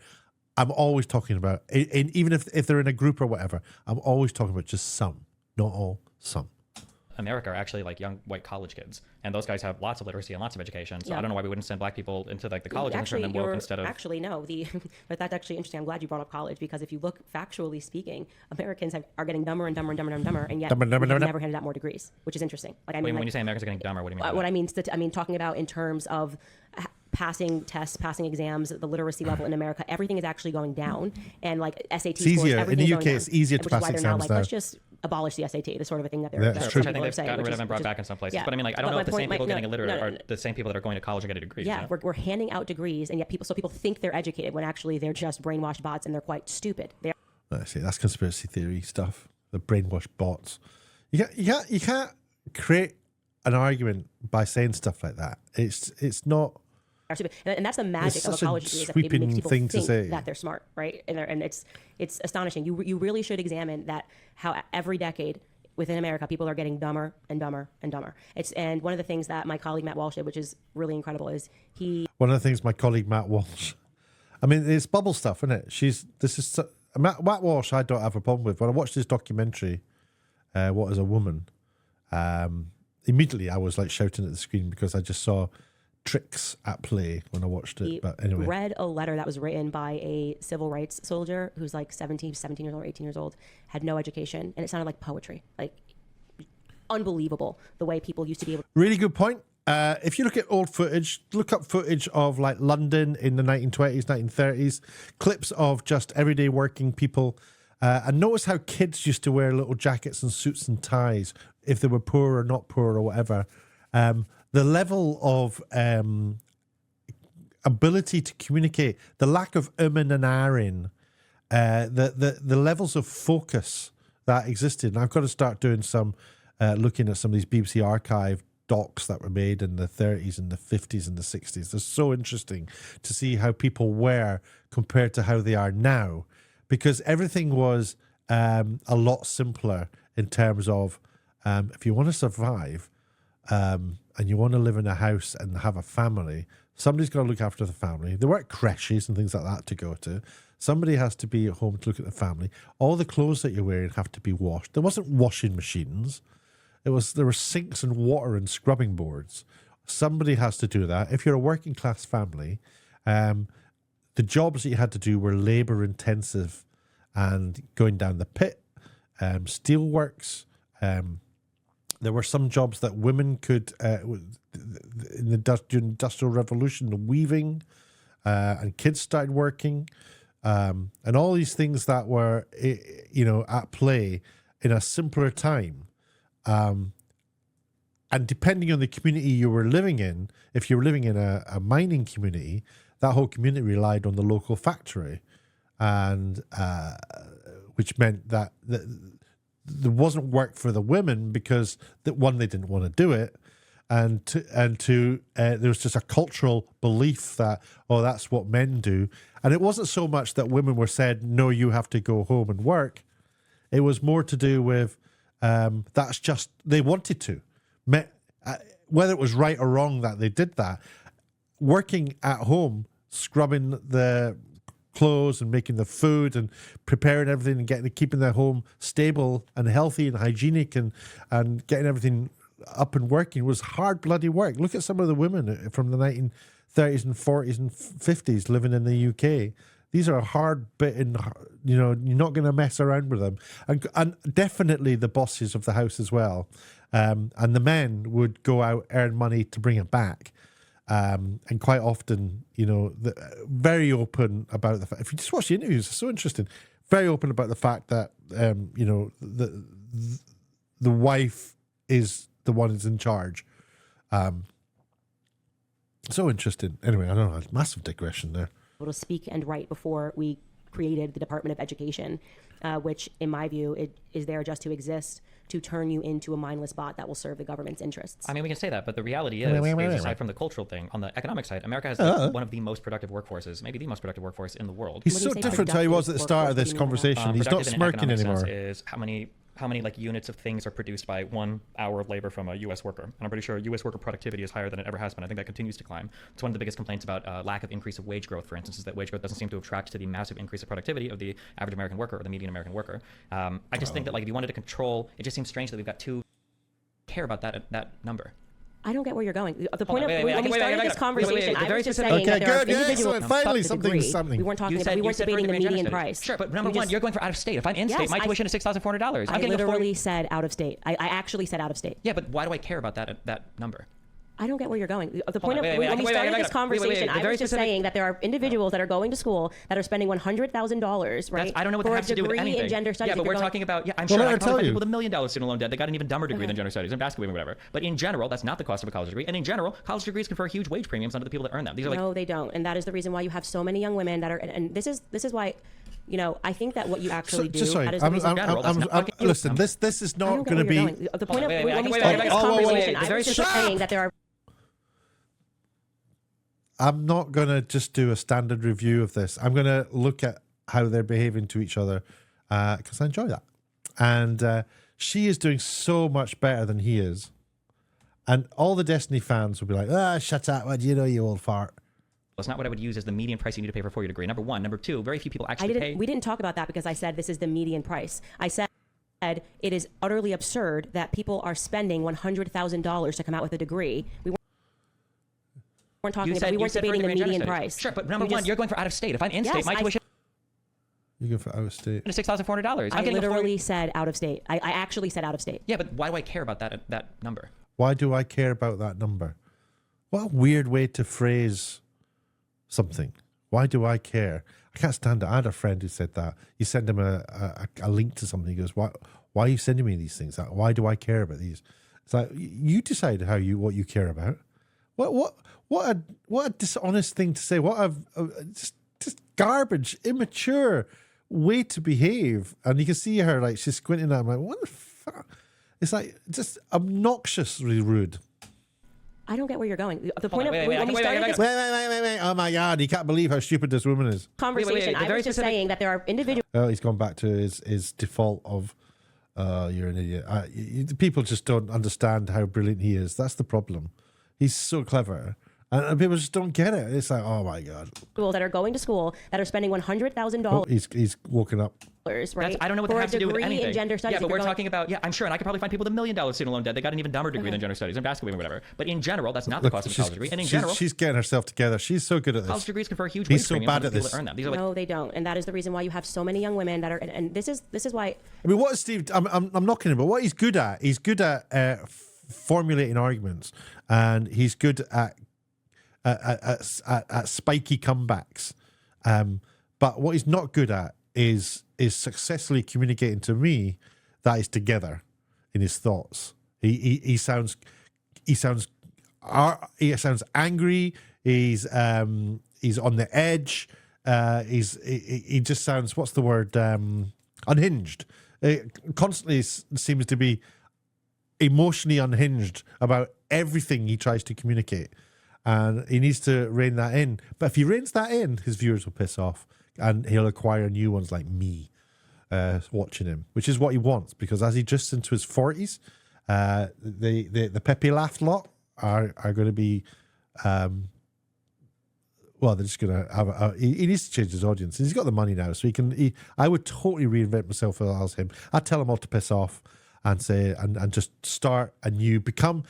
I'm always talking about, even if they're in a group or whatever, I'm always talking about just some, not all, some. America are actually young white college kids, and those guys have lots of literacy and lots of education. So I don't know why we wouldn't send Black people into the college and turn them woke instead of. Actually, no. But that's actually interesting. I'm glad you brought up college, because if you look factually speaking, Americans are getting dumber and dumber and dumber and dumber, and yet we've never handed out more degrees, which is interesting. When you say Americans are getting dumber, what do you mean? What I mean, talking about in terms of passing tests, passing exams, the literacy level in America, everything is actually going down, and SAT it's scores, easier in the UK. Going It's easier to down, pass which is why they're exams now now. let's just abolish the SAT, the sort of a thing that That's that true. some I think people are they've saying. gotten rid of and brought back in some places. Yeah. But I don't know if the same people getting illiterate no. are the same people that are going to college and getting degrees. Yeah, we're handing out degrees, and yet people think they're educated when actually they're just brainwashed bots, and they're quite stupid. Let's see, that's conspiracy theory stuff. The brainwashed bots. You can't create an argument by saying stuff like that. It's not. And that's the magic of a such a college degree, is that it sweeping makes people thing to think say. that they're smart, right? And it's astonishing. You really should examine that, how every decade within America, people are getting dumber and dumber and dumber. And one of the things that my colleague Matt Walsh did, which is really incredible, is one of the things my colleague Matt Walsh. I mean, it's bubble stuff, isn't it? Matt Walsh. I don't have a problem with. When I watched this documentary, What Is a Woman, immediately I was like shouting at the screen because I just saw tricks at play when I watched it. But anyway, read a letter that was written by a civil rights soldier who's like 17 years old, 18 years old, had no education, and it sounded like poetry. Like, unbelievable the way people used to be able to. Really good point. If you look at old footage, look up footage of like London in the 1920s, 1930s, clips of just everyday working people, and notice how kids used to wear little jackets and suits and ties if they were poor or not poor or whatever. The level of ability to communicate, the lack of and ahhing, the levels of focus that existed. And I've got to start doing some looking at some of these BBC archive docs that were made in the 30s and the 50s and the 60s. They're so interesting to see how people were compared to how they are now, because everything was a lot simpler in terms of if you want to survive and you want to live in a house and have a family, somebody's got to look after the family. There weren't creches and things like that to go to. Somebody has to be at home to look at the family. All the clothes that you're wearing have to be washed. There wasn't washing machines. There were sinks and water and scrubbing boards. Somebody has to do that. If you're a working class family, the jobs that you had to do were labor intensive and going down the pit, steelworks. There were some jobs that women could, in the Industrial Revolution, the weaving, and kids started working, and all these things that were, at play in a simpler time. And depending on the community you were living in, if you were living in a mining community, that whole community relied on the local factory, and which meant that there wasn't work for the women because one, they didn't want to do it, and two, there was just a cultural belief that, oh, that's what men do. And it wasn't so much that women were said, no, you have to go home and work. It was more to do with that's just, they wanted to. Whether it was right or wrong that they did that, working at home, scrubbing the clothes and making the food and preparing everything and keeping their home stable and healthy and hygienic and getting everything up and working was hard bloody work. Look at some of the women from the 1930s and 40s and 50s living in the UK. These are hard bitten, you're not going to mess around with them. And definitely the bosses of the house as well. And the men would go out, earn money to bring it back. And quite often, very open about the fact. If you just watch the interviews, it's so interesting. Very open about the fact that the wife is the one who's in charge. So interesting. Anyway, I don't know. Massive digression there. To speak and write before we created the Department of Education, which, in my view, it is there just to exist, to turn you into a mindless bot that will serve the government's interests. I mean, we can say that, but the reality is aside from the cultural thing, on the economic side, America has one of the most productive workforces, maybe the most productive workforce in the world. He's so different to how he was at the start of this conversation. He's not smirking anymore. Is how many like units of things are produced by 1 hour of labor from a U.S. worker. And I'm pretty sure U.S. worker productivity is higher than it ever has been. I think that continues to climb. It's one of the biggest complaints about lack of increase of wage growth, for instance, is that wage growth doesn't seem to have tracked to the massive increase of productivity of the average American worker or the median American worker. I just think that like if you wanted to control, it just seems strange that we've got to care about that number. I don't get where you're going. The point of when we started this conversation, I was just saying okay, that there are good, individuals. Finally, something. We weren't talking about. We weren't debating the median price. Sure, but number one, you're going for out of state. If I'm in state, my tuition is $6,400. I literally said out of state. I actually said out of state. Yeah, but why do I care about that number? I don't get where you're going. The point of when we started this conversation, I was just saying that there are individuals that are going to school that are spending $100,000, right? I don't know what that has to do with anything. In gender studies. Yeah, but we're talking about. Yeah, I'm sure I can tell you with $1 million student loan debt. They got an even dumber degree than gender studies and basketball or whatever. But in general, that's not the cost of a college degree. And in general, college degrees confer huge wage premiums onto the people that earn them. These are like no, they don't, and that is the reason why you have so many young women that are. And this is why. I think that what you actually do. Sorry, listen. This is not going to be. The point of when we started this conversation, I was just saying that there are. I'm not going to just do a standard review of this. I'm going to look at how they're behaving to each other because I enjoy that. And she is doing so much better than he is. And all the Destiny fans will be like, shut up, what do you know, you old fart. It's not what I would use as the median price you need to pay for a 4-year degree. Number one. Number two, very few people actually pay. We didn't talk about that because I said this is the median price. I said it is utterly absurd that people are spending $100,000 to come out with a degree. We weren't talking about, we weren't debating the median price. Sure, but number one, you're going for out of state. If I'm in state, my tuition You go for out of state. is $6,400. I literally said out of state. I actually said out of state. Yeah, but why do I care about that number? Why do I care about that number? What a weird way to phrase something. Why do I care? I can't stand it. I had a friend who said that. You send him a link to something. He goes, "Why are you sending me these things? Why do I care about these?" It's like, you decide what you care about. What a dishonest thing to say. What a just garbage, immature way to behave. And you can see her like she's squinting at him like, what the fuck? It's like just obnoxiously rude. I don't get where you're going. The point Wait, of when we started this Wait. Oh my God, you can't believe how stupid this woman is. conversation, I was just saying that there are individuals. Oh, he's gone back to his default of, you're an idiot. People just don't understand how brilliant he is. That's the problem. He's so clever. And people just don't get it. It's like, oh my God. That are going to school that are spending $100,000. Oh, he's woken up. Right? I don't know what that has to do with anything. In gender studies. Yeah, but we're talking about, I'm sure, and I could probably find people with $1 million student loan debt. They got an even dumber degree than gender studies and basketball or whatever. But in general, that's not the cost of a college degree. And in general, she's getting herself together. She's so good at this. college degrees confer a huge He's wage so premium bad on at people this. that earn them. These are like, No, they don't, and that is the reason why you have so many young women that are. And this is why. I mean, what is Steve? I'm knocking him, but what he's good at formulating arguments, and he's good at spiky comebacks. But what he's not good at is successfully communicating to me that he's together in his thoughts. He sounds angry. He's on the edge. He just sounds, what's the word? Unhinged. Constantly seems to be emotionally unhinged about everything he tries to communicate. And he needs to rein that in. But if he reins that in, his viewers will piss off. And he'll acquire new ones like me watching him, which is what he wants. Because as he drifts into his 40s, the Pepe Laugh lot are going to be... well, they're just going to have he needs to change his audience. He's got the money now, so I would totally reinvent myself as him. I'd tell him all to piss off and say, and just start anew, become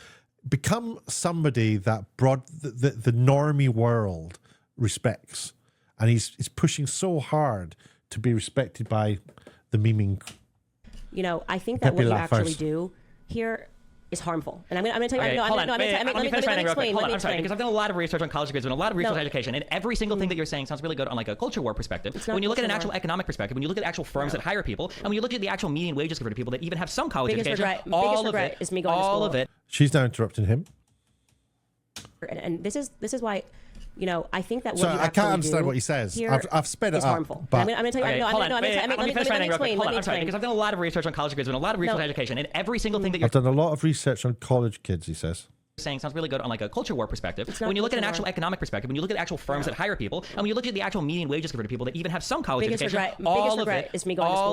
somebody that the normie world respects, and he's pushing so hard to be respected by the memeing. I think that what you actually do here is harmful, and I'm going to tell you. Let me explain. I'm sorry, because I've done a lot of research on college degrees and a lot of research on education, and every single thing that you're saying sounds really good on like a culture war perspective. When you look at an actual economic perspective, when you look at actual firms that hire people, and when you look at the actual median wages given to people that even have some college education, all of it is me going to school. All of it. She's now interrupting him. And this is why, I think that what so you I can't understand do what he says. here I've sped it is up. harmful. But I'm going to tell you. Let me explain. I'm sorry, because I've done a lot of research on college degrees and a lot of research on education, and every single thing that you're I've done a lot of research on college kids, he says. saying sounds really good on like a culture war perspective. When you look at an actual economic perspective, when you look at actual firms that hire people, and when you look at the actual median wages given to people that even have some college education, all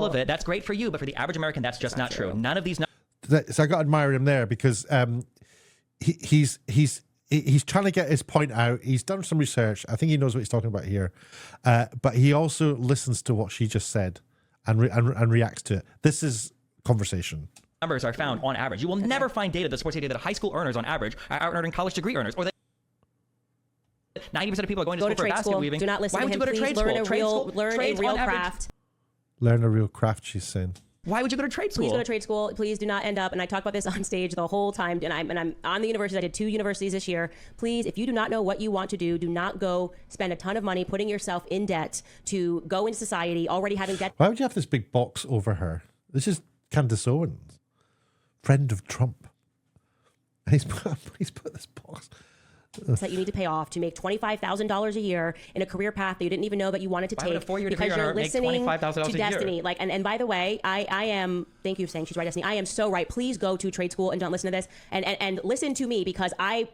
of it, that's great for you, but for the average American, that's just not true. None of these. So I got to admire him there because he's trying to get his point out. He's done some research. I think he knows what he's talking about here, but he also listens to what she just said and reacts to it. This is conversation. Numbers are found on average. You will never find data that supports the idea that high school earners on average are out-earning college degree earners, or that 90% of people are going to school for basket weaving. Do not listen to him. Why would you go to trade school? Learn a real craft. Learn a real craft, she's saying. Why would you go to trade school? Please go to trade school. Please do not end up, and I talk about this on stage the whole time, and I'm on the universities. I did 2 universities this year. Please, if you do not know what you want to do not go spend a ton of money putting yourself in debt to go into society already having debt. Why would you have this big box over her? This is Candace Owens, friend of Trump. And he's put this box. that you need to pay off to make $25,000 a year in a career path that you didn't even know that you wanted to Why would a take four-year because degree you're on make listening $25,000 to a year? Destiny. Like, and by the way, I am. Thank you, saying she's right, Destiny. I am so right. Please go to trade school and don't listen to this and listen to me because I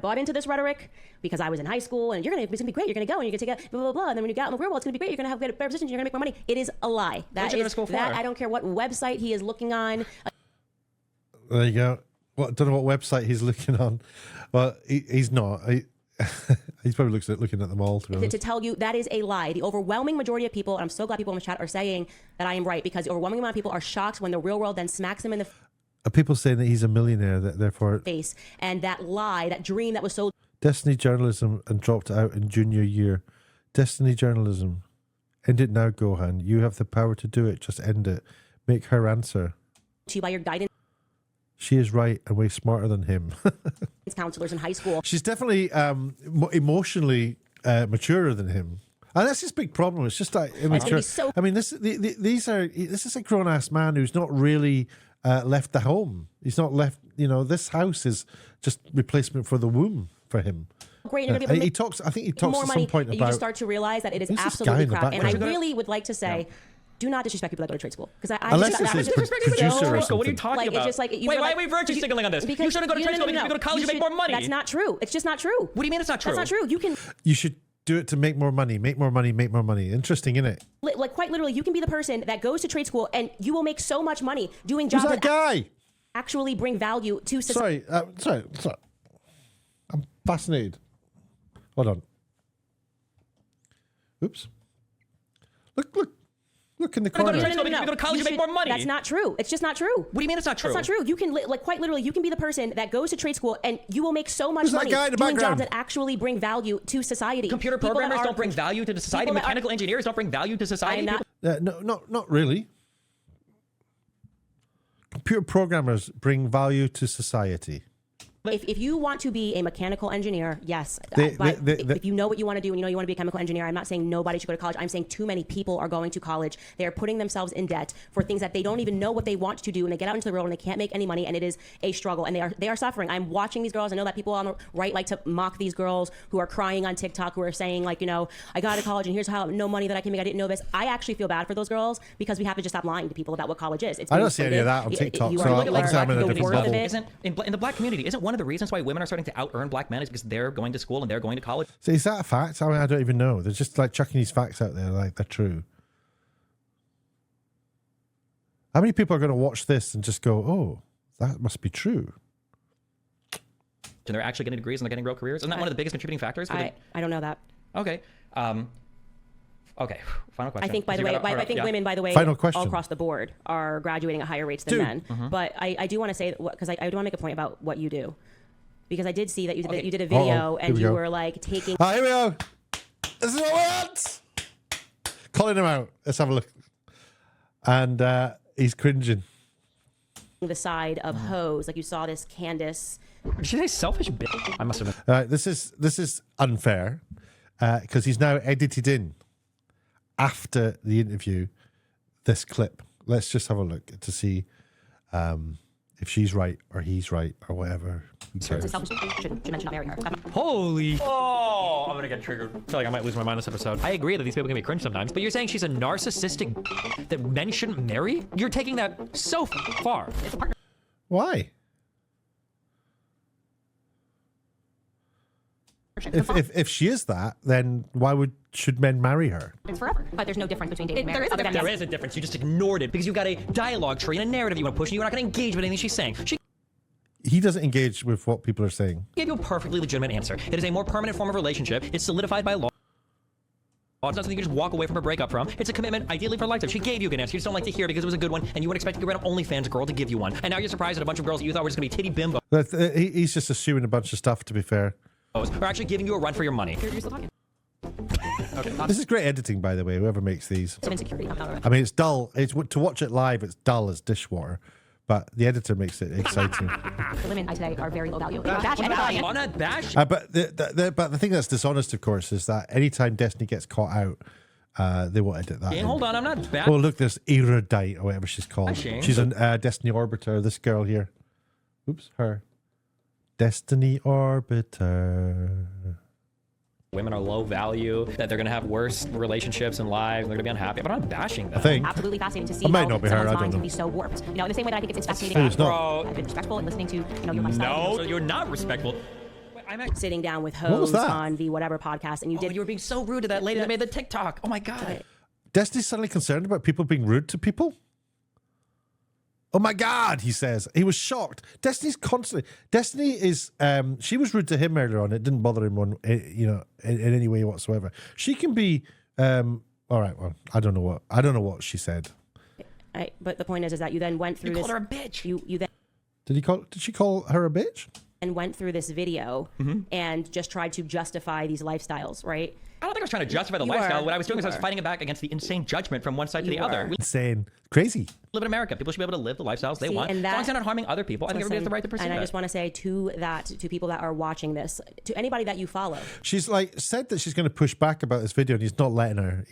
bought into this rhetoric because I was in high school and it's gonna be great. You're gonna go and you're gonna take a blah blah blah. And then when you get out in the real world, it's gonna be great. You're gonna have better positions. You're gonna make more money. It is a lie. What'd you go to school for? I don't care what website he is looking on. There you go. Well, I don't know what website he's looking on. Well, he's not. He's probably looking at them all, to be honest. To tell you that is a lie. The overwhelming majority of people, and I'm so glad people in the chat are saying that I am right, because the overwhelming amount of people are shocked when the real world then smacks them in the Are people saying that he's a millionaire, that therefore face, and that lie, that dream that was sold Destiny journalism and dropped out in junior year? Destiny journalism. End it now, Gohan. You have the power to do it. Just end it. Make her answer. to you by your guidance She is right and way smarter than him. counselors in high school. She's definitely emotionally maturer than him. And that's his big problem. It's just like immature. so- I mean, this is a grown ass man who's not really left the home. He's not left. You know, this house is just replacement for the womb for him. Great, you're gonna be able to He make talks. I think he talks more at money. some point You about. just start to realize that it is Who's this guy absolutely in the crap. And I background? really would like to say, do not disrespect people that go to trade school, because I Unless just, it's his just producer or so- something. What are you talking Like, about? it's just like Wait, why are we virtue signaling on this? You shouldn't go to trade school because if you go to college, you make more money. That's not true. It's just not true. What do you mean it's not true? That's not true. You can, You should do it to make more money. Make more money. Make more money. Interesting, isn't it? like, quite literally, you can be the person that goes to trade school and you will make so much money doing Who's jobs that that guy? actually bring value to society. Sorry. I'm fascinated. Hold on. Oops. Look in the Go to corner. trade school because if you go to college, you make more money. That's not true. It's just not true. What do you mean it's not true? That's not true. You can, like, quite literally, you can be the person that goes to trade school and you will make so much Who's that money guy in the doing background? jobs that actually bring value to society. Computer People that programmers are- don't bring value to society. people that are- Mechanical engineers don't bring value to society. I'm not. No, not really. Computer programmers bring value to society. If you want to be a mechanical engineer, yes. They- If you know what you want to do and you know you want to be a chemical engineer, I'm not saying nobody should go to college. I'm saying too many people are going to college. They are putting themselves in debt for things that they don't even know what they want to do, and they get out into the world and they can't make any money, and it is a struggle, and they are suffering. I'm watching these girls. I know that people on the right like to mock these girls who are crying on TikTok, who are saying, like, you know, I got to college and here's how no money that I can make. I didn't know this. I actually feel bad for those girls because we have to just stop lying to people about what college is. It's I don't been see any of that on inflated. TikTok, You so are I'll- looking like at I said, I'm in a the different worth of bubble. it. Isn't in the black community? Isn't one of the reasons why women are starting to out earn black men is because they're going to school and they're going to college? So is that a fact? I mean, I don't even know. They're just like chucking these facts out there like they're true. How many people are going to watch this and just go, "Oh, that must be true"? And they're actually getting degrees and they're getting real careers. Isn't that one of the biggest contributing factors? I don't know that. Okay. Okay. Final question. I think, by the You way, gotta- I think yeah. women, by the way, Final question. all across the board are graduating at higher rates than Dude. men. But I do want to say, because I do want to make a point about what you do. Because I did see that you did a video Uh-oh. Here and we you go. were like taking Here we go. This is what we want. Calling him out. Let's have a look. And he's cringing. the side of hoes. Like you saw this Candace. Did she say selfish bitch? I must have been. This is unfair because he's now edited in after the interview this clip. Let's just have a look to see if she's right or he's right or whatever. Who cares? Should mention not marry her. Holy. Oh, I'm gonna get triggered. I feel like I might lose my mind this episode. I agree that these people can be cringe sometimes, but you're saying she's a narcissistic that men shouldn't marry? You're taking that so far. Why? If she is that, then why should men marry her? It's forever. But there's no difference between dating and marriage. There is a difference. You just ignored it because you've got a dialogue tree and a narrative you want to push, and you're not going to engage with anything she's saying. She He doesn't engage with what people are saying. gave you a perfectly legitimate answer. It is a more permanent form of relationship. It's solidified by law. It's not something you can just walk away from a breakup from. It's a commitment, ideally for a lifetime. She gave you a good answer. You just don't like to hear it because it was a good one, and you would expect to get rid of OnlyFans girl to give you one. And now you're surprised that a bunch of girls that you thought were just going to be titty bimbos He's just assuming a bunch of stuff, to be fair. are actually giving you a run for your money. You're still talking. This is great editing, by the way, whoever makes these. Some insecurity. I mean, it's dull. To watch it live, it's dull as dishwater. But the editor makes it exciting. The women today are very low value. On a bash. But the thing that's dishonest, of course, is that anytime Destiny gets caught out, they will edit that. Hey, in. hold on, I'm not bad. Oh, look, there's Erudite or whatever she's called. Shane. She's a Destiny Orbiter, this girl here. Oops, her. Destiny Orbiter. Women are low value, that they're going to have worse relationships and lives, and they're going to be unhappy. But I'm not bashing them. I think. Absolutely fascinating to see It might how not be her, someone's I don't mind can know. be so warped. You know, in the same way that I think it's Maybe fascinating. it's not. I've been respectful in listening to your lifestyle. No, you're not respectful. Sitting down with What was hosts that? on the whatever podcast, and you did. You were being so rude to that lady that made the TikTok. Oh my God. Destiny's suddenly concerned about people being rude to people? Oh my God, he says. He was shocked. Destiny is, she was rude to him earlier on. It didn't bother him in any way whatsoever. She can be, all right, well, I don't know what she said. But the point is that you then went through You this. called her a bitch. You then Did she call her a bitch? and went through this video Mm-hmm. and just tried to justify these lifestyles, right? I don't think I was trying to justify the You lifestyle. were. What I was doing You is I was were. fighting it back against the insane judgment from one side to the You other. were. We Insane. Crazy. live in America. People should be able to live the lifestyles they See, want. and As long as that- they're not harming other people, I think everybody has the right to pursue And I that. just want to say to people that are watching this, to anybody that you follow, She's like said that she's going to push back about this video, and he's not letting her.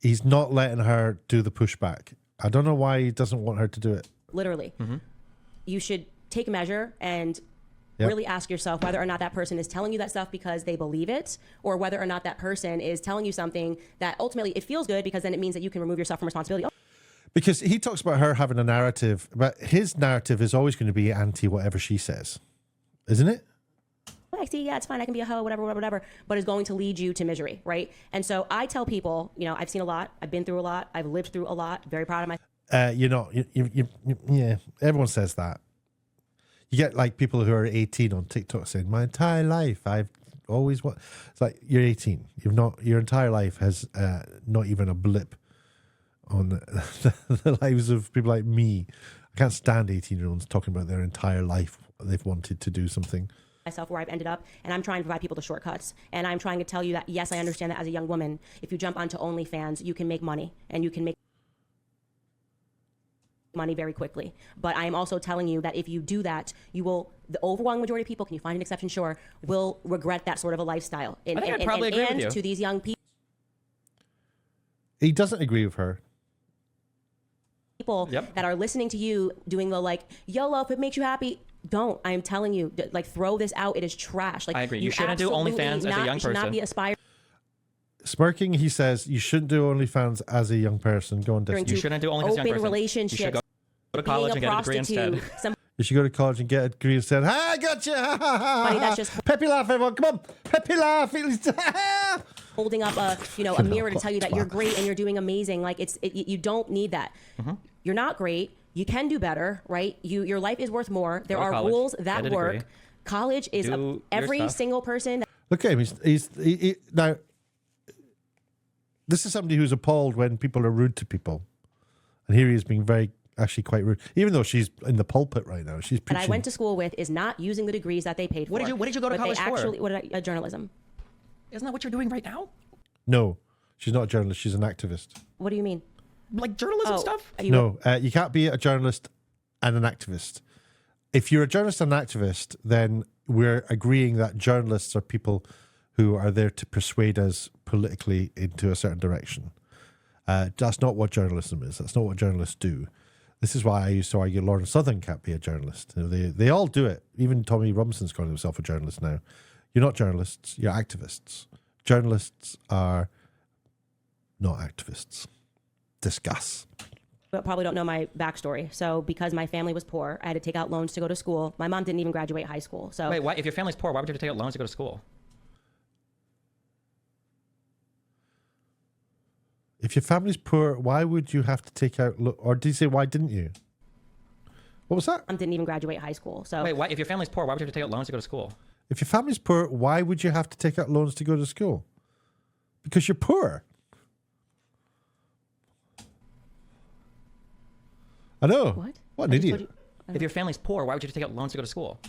He's not letting her do the pushback. I don't know why he doesn't want her to do it. literally, you should take a measure and Yep. really ask yourself whether or not that person is telling you that stuff because they believe it, or whether or not that person is telling you something that ultimately it feels good because then it means that you can remove yourself from responsibility. Because he talks about her having a narrative, but his narrative is always going to be anti whatever she says, isn't it? I see, yeah, it's fine. I can be a hoe, whatever, but is going to lead you to misery, right? And so I tell people, I've seen a lot, I've been through a lot, I've lived through a lot, very proud of myself. Yeah, everyone says that. You get like people who are 18 on TikTok saying, my entire life, I've always it's like, you're 18. Your entire life has not even a blip on the lives of people like me. I can't stand 18-year-olds talking about their entire life. They've wanted to do something. Myself where I've ended up, and I'm trying to provide people the shortcuts. And I'm trying to tell you that, yes, I understand that as a young woman, if you jump onto OnlyFans, you can make money, and you can make money very quickly. But I am also telling you that if you do that, you will, the overwhelming majority of people, can you find an exception? Sure, will regret that sort of a lifestyle. And, I think I'd probably agree with and you. to these young He doesn't agree with her. people Yep. that are listening to you doing the like, YOLO, if it makes you happy, don't. I'm telling you, like, throw this out. It is trash. Like, I agree. You shouldn't do absolutely OnlyFans as a young should not person. be aspiring Smirking, he says, you shouldn't do OnlyFans as a young person. Go on, Destiny. to You shouldn't do OnlyFans as a young open person. relationships. You should go to college and being a get a degree instead. prostitute, somebody You should go to college and get a degree and say, I got you. that's just Peppy laugh, everyone. Come on. Peppy laugh. holding up a mirror to tell you that you're great and you're doing amazing. Like you don't need that. Mm-hmm. You're not great. You can do better, right? Your life is worth more. There Go to are college, rules get that a degree, work. College is do your every stuff. single person. Look at him. He now, this is somebody who's appalled when people are rude to people. And here he is being actually quite rude. Even though she's in the pulpit right now. She's That preaching. I went to school with is not using the degrees that they paid for. What did you go to But they college for? actually, journalism. Isn't that what you're doing right now? No, she's not a journalist. She's an activist. What do you mean? Like journalism stuff? You- No, you can't be a journalist and an activist. If you're a journalist and an activist, then we're agreeing that journalists are people who are there to persuade us politically into a certain direction. That's not what journalism is. That's not what journalists do. This is why I used to argue Lauren Southern can't be a journalist. You know, they all do it. Even Tommy Robinson's calling himself a journalist now. You're not journalists. You're activists. Journalists are not activists. Discuss. But probably don't know my backstory. So because my family was poor, I had to take out loans to go to school. My mom didn't even graduate high school. So Wait, why? If your family's poor, why would you have to take out loans to go to school? If your family's poor, why would you have to take out... Or did you say, why didn't you? What was that? mom didn't even graduate high school. So Wait, why? If your family's poor, why would you have to take out loans to go to school? If your family's poor, why would you have to take out loans to go to school? Because you're poor. I know. What? What an I just idiot. told you- If your family's poor, why would you have to take out loans to go to school?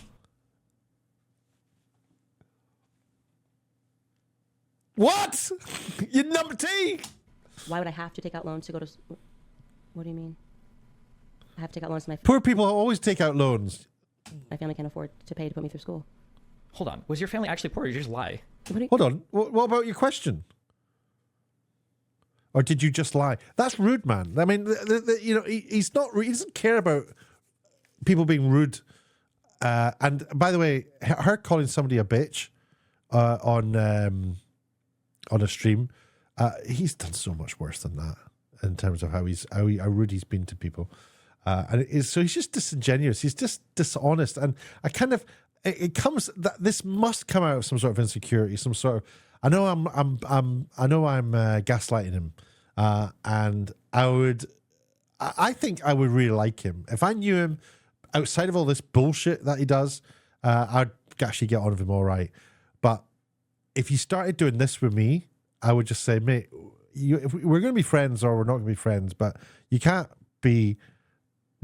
What? You're number T. Why would I have to take out loans to go to? What do you mean? I have to take out loans to Poor people always take out loans. my family can't afford to pay to put me through school. Hold on. Was your family actually poor or did you just lie? What do you, Hold on. What about your question? Or did you just lie? That's rude, man. I mean, you know, he's not. He doesn't care about people being rude And by the way, her calling somebody a bitch on a stream, he's done so much worse than that in terms of how rude he's been to people. So he's just disingenuous. He's just dishonest, and it comes that this must come out of some sort of insecurity, some sort of. I know I'm gaslighting him, and I think I would really like him if I knew him outside of all this bullshit that he does. I'd actually get on with him all right, but if he started doing this with me, I would just say, mate, if we're going to be friends or we're not going to be friends, but you can't be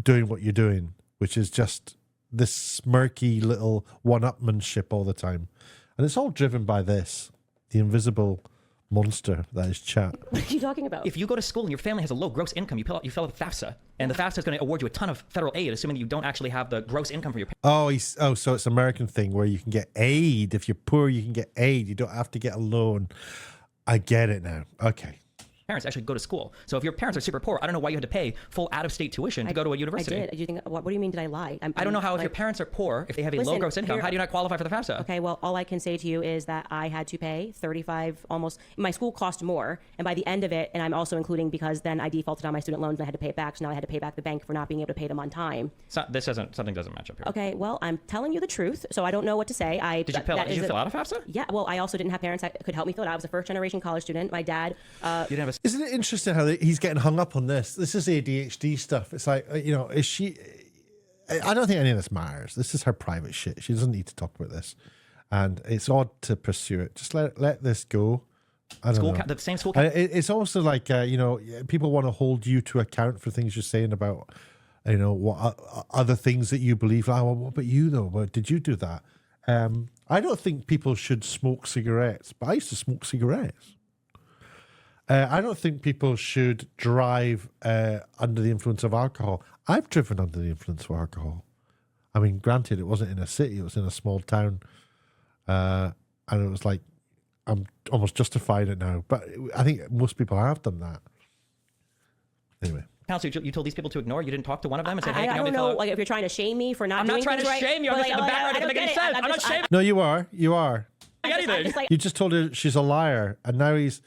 doing what you're doing, which is just this smirky little one-upmanship all the time. And it's all driven by this, the invisible monster that is chat. What are you talking about? If you go to school and your family has a low gross income, you fill out FAFSA, and the FAFSA is going to award you a ton of federal aid, assuming that you don't actually have the gross income for your parents. So it's an American thing where you can get aid. If you're poor, you can get aid. You don't have to get a loan. I get it now. Okay. Parents actually go to school. So if your parents are super poor, I don't know why you had to pay full out-of-state tuition to go to a university. I did. Do you think? What do you mean? Did I lie? I don't know how if your parents are poor, if they have a low gross income, how do you not qualify for the FAFSA? Okay, well, all I can say to you is that I had to pay $35 almost. My school cost more, and by the end of it, and I'm also including because then I defaulted on my student loans and I had to pay it back. So now I had to pay back the bank for not being able to pay them on time. So something doesn't match up here. Okay, well, I'm telling you the truth, so I don't know what to say. Did you fill out a FAFSA? Yeah. Well, I also didn't have parents that could help me fill it out. I was a first-generation college student. My dad. Isn't it interesting how he's getting hung up on this? This is ADHD stuff. It's like, is she... I don't think any of this matters. This is her private shit. She doesn't need to talk about this. And it's odd to pursue it. Just let this go. I don't know. The same school... It's also like, people want to hold you to account for things you're saying about, what other things that you believe. Like, well, what about you, though? Well, did you do that? I don't think people should smoke cigarettes, but I used to smoke cigarettes. I don't think people should drive under the influence of alcohol. I've driven under the influence of alcohol. I mean, granted, it wasn't in a city. It was in a small town. And it was like, I'm almost justifying it now. But I think most people have done that. Anyway. Counselor, you told these people to ignore. You didn't talk to one of them and say, hey, I don't know, like if you're trying to shame me for not doing things right. I'm not trying to shame you. I'm just in the background. It doesn't make any sense. I'm not shaming. No, you are. You are. Anything. You just told her she's a liar. And now he's...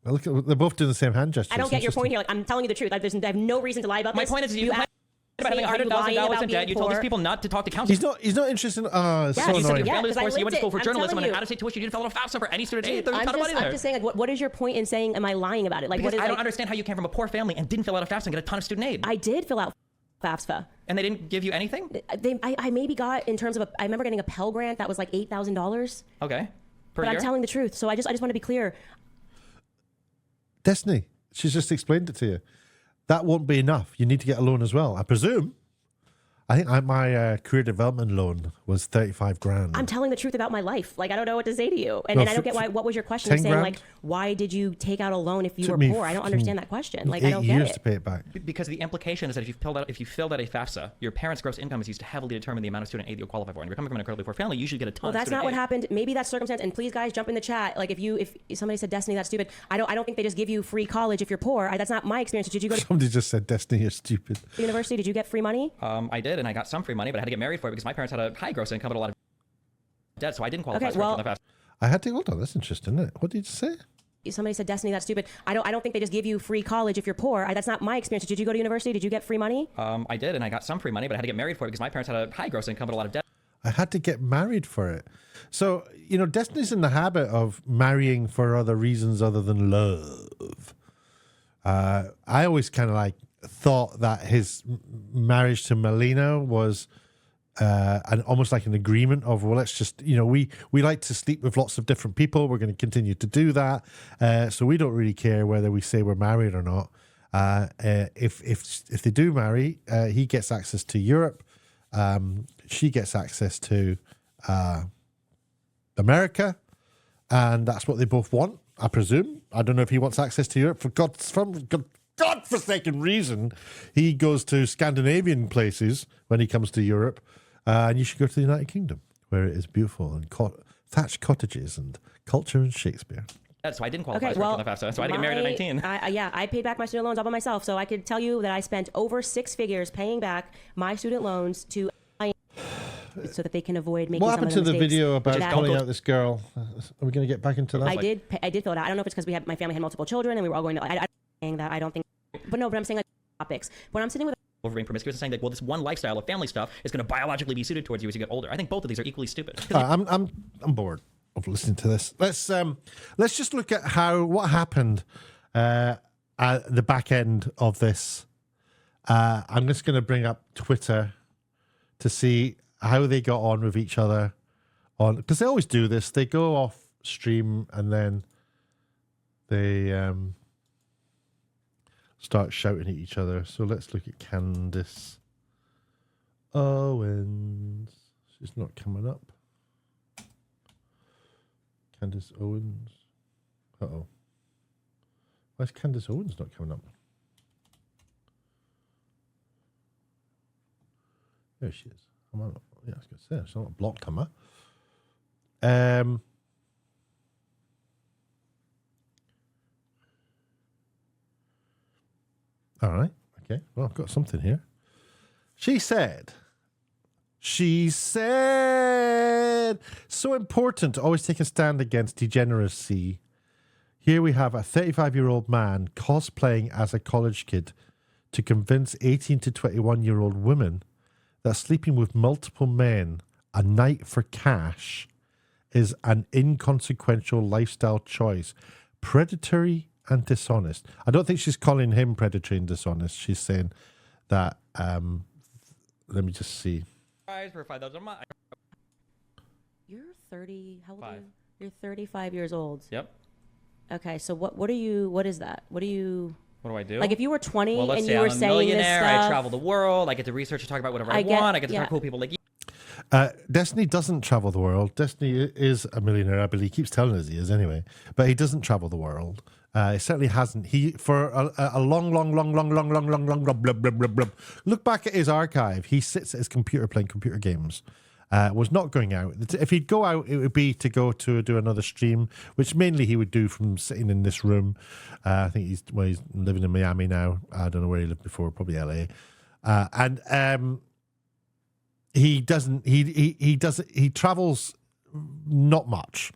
look at, they're both doing the same hand gesture. I don't get your point here. Like, I'm telling you the truth. I have no reason to lie about this. My point is, you had about having $100,000 in debt. You told these people not to talk to counselors. He's not interested in... it's so you said annoying. your family was poor, so you went to school for journalism and you. an out-of-state tuition. You didn't fill out a FAFSA for any student aid. There's a ton of money there. I'm just saying, like, what is your point in saying, am I lying about it? Like, because I don't understand how you came from a poor family and didn't fill out a FAFSA and get a ton of student aid. I did fill out FAFSA. And they didn't give you anything? I maybe got, in terms of, I remember getting a Pell Grant that was like $8,000. Okay. But I'm telling the truth, so I just want to be clear. Destiny, she's just explained it to you. That won't be enough. You need to get a loan as well, I presume. I think my career development loan was 35 grand. I'm telling the truth about my life. Like, I don't know what to say to you. And I don't get why. What was your question? You're saying, like, why did you take out a loan if you were poor? I don't understand that question. Like, I don't get it. 8 years to pay it back. Because the implication is that if you filled out a FAFSA, your parents' gross income is used to heavily determine the amount of student aid you'll qualify for. And if you're coming from an incredibly poor family, you usually get a ton of student aid. Well, that's not what happened. Maybe that's circumstance. And please, guys, jump in the chat. Like, if somebody said, Destiny, that's stupid. I don't think they just give you free college if you're poor. That's not my experience. Did you go to Somebody just said, Destiny, you're stupid. University? Did you get free money? I did, and I got some free money, but I had to get married for it because my parents had a high gross income but a lot of debt, so I didn't qualify for the FAFSA. I had to hold on. That's interesting, isn't it? What did you say? Somebody said, Destiny, that's stupid. I don't think they just give you free college if you're poor. That's not my experience. Did you go to university? Did you get free money? I did, and I got some free money, but I had to get married for it because my parents had a high gross income but a lot of debt. I had to get married for it. So, Destiny's in the habit of marrying for other reasons other than love. I always kind of thought that his marriage to Melina was almost like an agreement of, well, let's just, we like to sleep with lots of different people. We're going to continue to do that. So we don't really care whether we say we're married or not. If they do marry, he gets access to Europe. She gets access to America. And that's what they both want, I presume. I don't know if he wants access to Europe for godforsaken reason. He goes to Scandinavian places when he comes to Europe. And you should go to the United Kingdom, where it is beautiful and thatched cottages and culture and Shakespeare. So I didn't qualify Okay, for well, the FAFSA. So I had to get married at 19. I paid back my student loans all by myself. So I could tell you that I spent over 6 figures paying back my student loans to so that they can avoid making What some happened of to the the mistakes video about that- calling out this girl? Are we going to get back into that? I did fill it out. I don't know if it's because my family had multiple children and we were all going to. I'm saying that I don't think, but I'm saying like topics. When I'm sitting with Over being promiscuous and saying that, well, this one lifestyle of family stuff is going to biologically be suited towards you as you get older. I think both of these are equally stupid. I'm bored of listening to this. Let's just look at what happened at the back end of this. I'm just going to bring up Twitter to see how they got on with each other on, because they always do this. They go off stream and then they start shouting at each other. So let's look at Candace Owens. She's not coming up. Candace Owens. Uh-oh. Why is Candace Owens not coming up? There she is. I was going to say, it's not blocked, am I? All right. Okay. Well, I've got something here. She said, so important to always take a stand against degeneracy. Here we have a 35-year-old man cosplaying as a college kid to convince 18 to 21-year-old women that sleeping with multiple men a night for cash is an inconsequential lifestyle choice, predatory and dishonest. I don't think she's calling him predatory and dishonest. She's saying that, let me just see. You're 30. How old are Five. you? You're 35 years old. Yep. Okay, so what is that? What do I do? like if you were 20 Well, let's and say you were I'm a saying this millionaire. stuff? I travel the world. I get to research and talk about whatever I want. I get to talk to cool people like you. Destiny doesn't travel the world. Destiny is a millionaire, I believe. He keeps telling us he is anyway, but he doesn't travel the world. He certainly hasn't. He for a long, look back at his archive. He sits at his computer playing computer games. Was not going out. If he'd go out, it would be to go to do another stream, which mainly he would do from sitting in this room. I think he's living in Miami now. I don't know where he lived before, probably LA. He doesn't. He travels not much.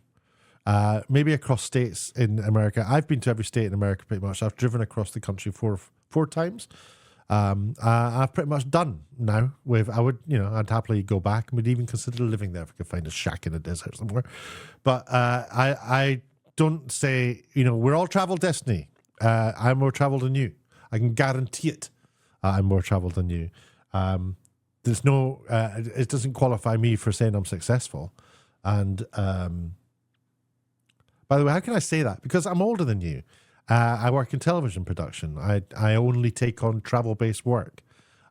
Maybe across states in America. I've been to every state in America pretty much. I've driven across the country four times. I've pretty much done now with, I'd happily go back and would even consider living there if I could find a shack in a desert somewhere. But I don't say, we're all travel Destiny. I'm more traveled than you. I can guarantee it. I'm more traveled than you. There's no, it doesn't qualify me for saying I'm successful. And by the way, how can I say that? Because I'm older than you. I work in television production. I only take on travel-based work.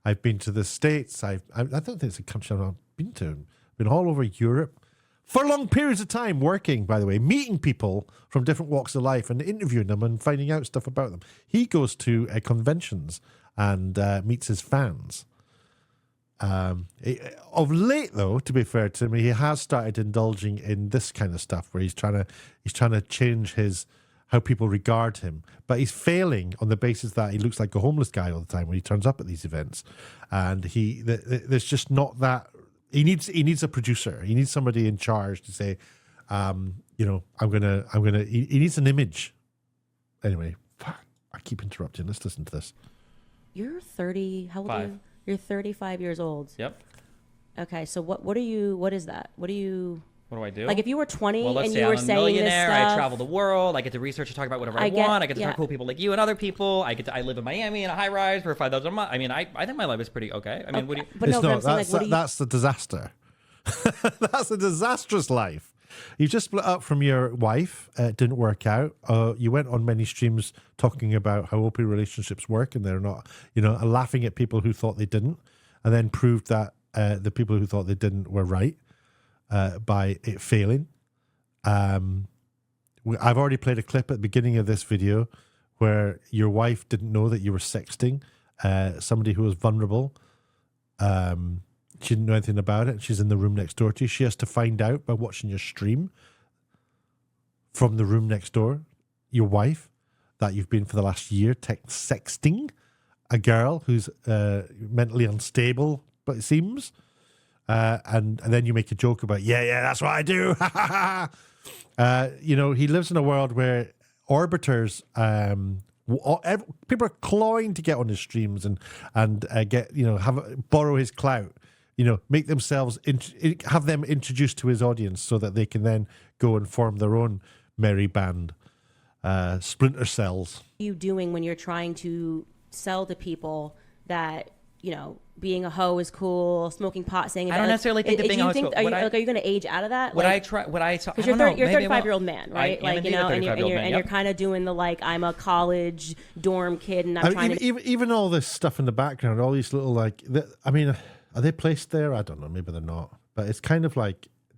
I've been to the States. I don't think it's a country I've not been to. I've been all over Europe for long periods of time working, by the way, meeting people from different walks of life and interviewing them and finding out stuff about them. He goes to conventions and meets his fans. Of late, though, to be fair to him, he has started indulging in this kind of stuff where he's trying to change how people regard him, but he's failing on the basis that he looks like a homeless guy all the time when he turns up at these events, and there's just not that. He needs a producer. He needs somebody in charge to say, I'm gonna. He needs an image. Anyway, I keep interrupting. Let's listen to this. You're 30. How old are you? You're 35 years old. Yep. Okay, so what is that? What do I do? Like if you were 20 Well, let's and say you were I'm a saying this millionaire. stuff, I travel the world. I get to research and talk about whatever I want. I get to talk to cool people like you and other people. I live in Miami in a high rise for 5,000 a month. I mean, I think my life is pretty okay. I mean, what do you? But no, but I'm saying, That's the disaster. That's a disastrous life. You just split up from your wife. It didn't work out. You went on many streams talking about how open relationships work, and they're not. Laughing at people who thought they didn't, and then proved that the people who thought they didn't were right by it failing. I've already played a clip at the beginning of this video where your wife didn't know that you were sexting somebody who was vulnerable. She didn't know anything about it. She's in the room next door to you. She has to find out by watching your stream from the room next door your wife that you've been for the last year sexting a girl who's mentally unstable, but it seems, and then you make a joke about, yeah, that's what I do. He lives in a world where orbiters, people are clawing to get on his streams and get borrow his clout. Make themselves have them introduced to his audience so that they can then go and form their own merry band, splinter cells. What are you doing when you're trying to sell to people that being a hoe is cool, smoking pot, saying I don't necessarily think that being a hoe is cool. Are you going to age out of that? Because you're a 35-year-old man, right? And you're kind of doing the I'm a college dorm kid, and I'm trying to even all this stuff in the background, all these little are they placed there? I don't know. Maybe they're not, but it's kind of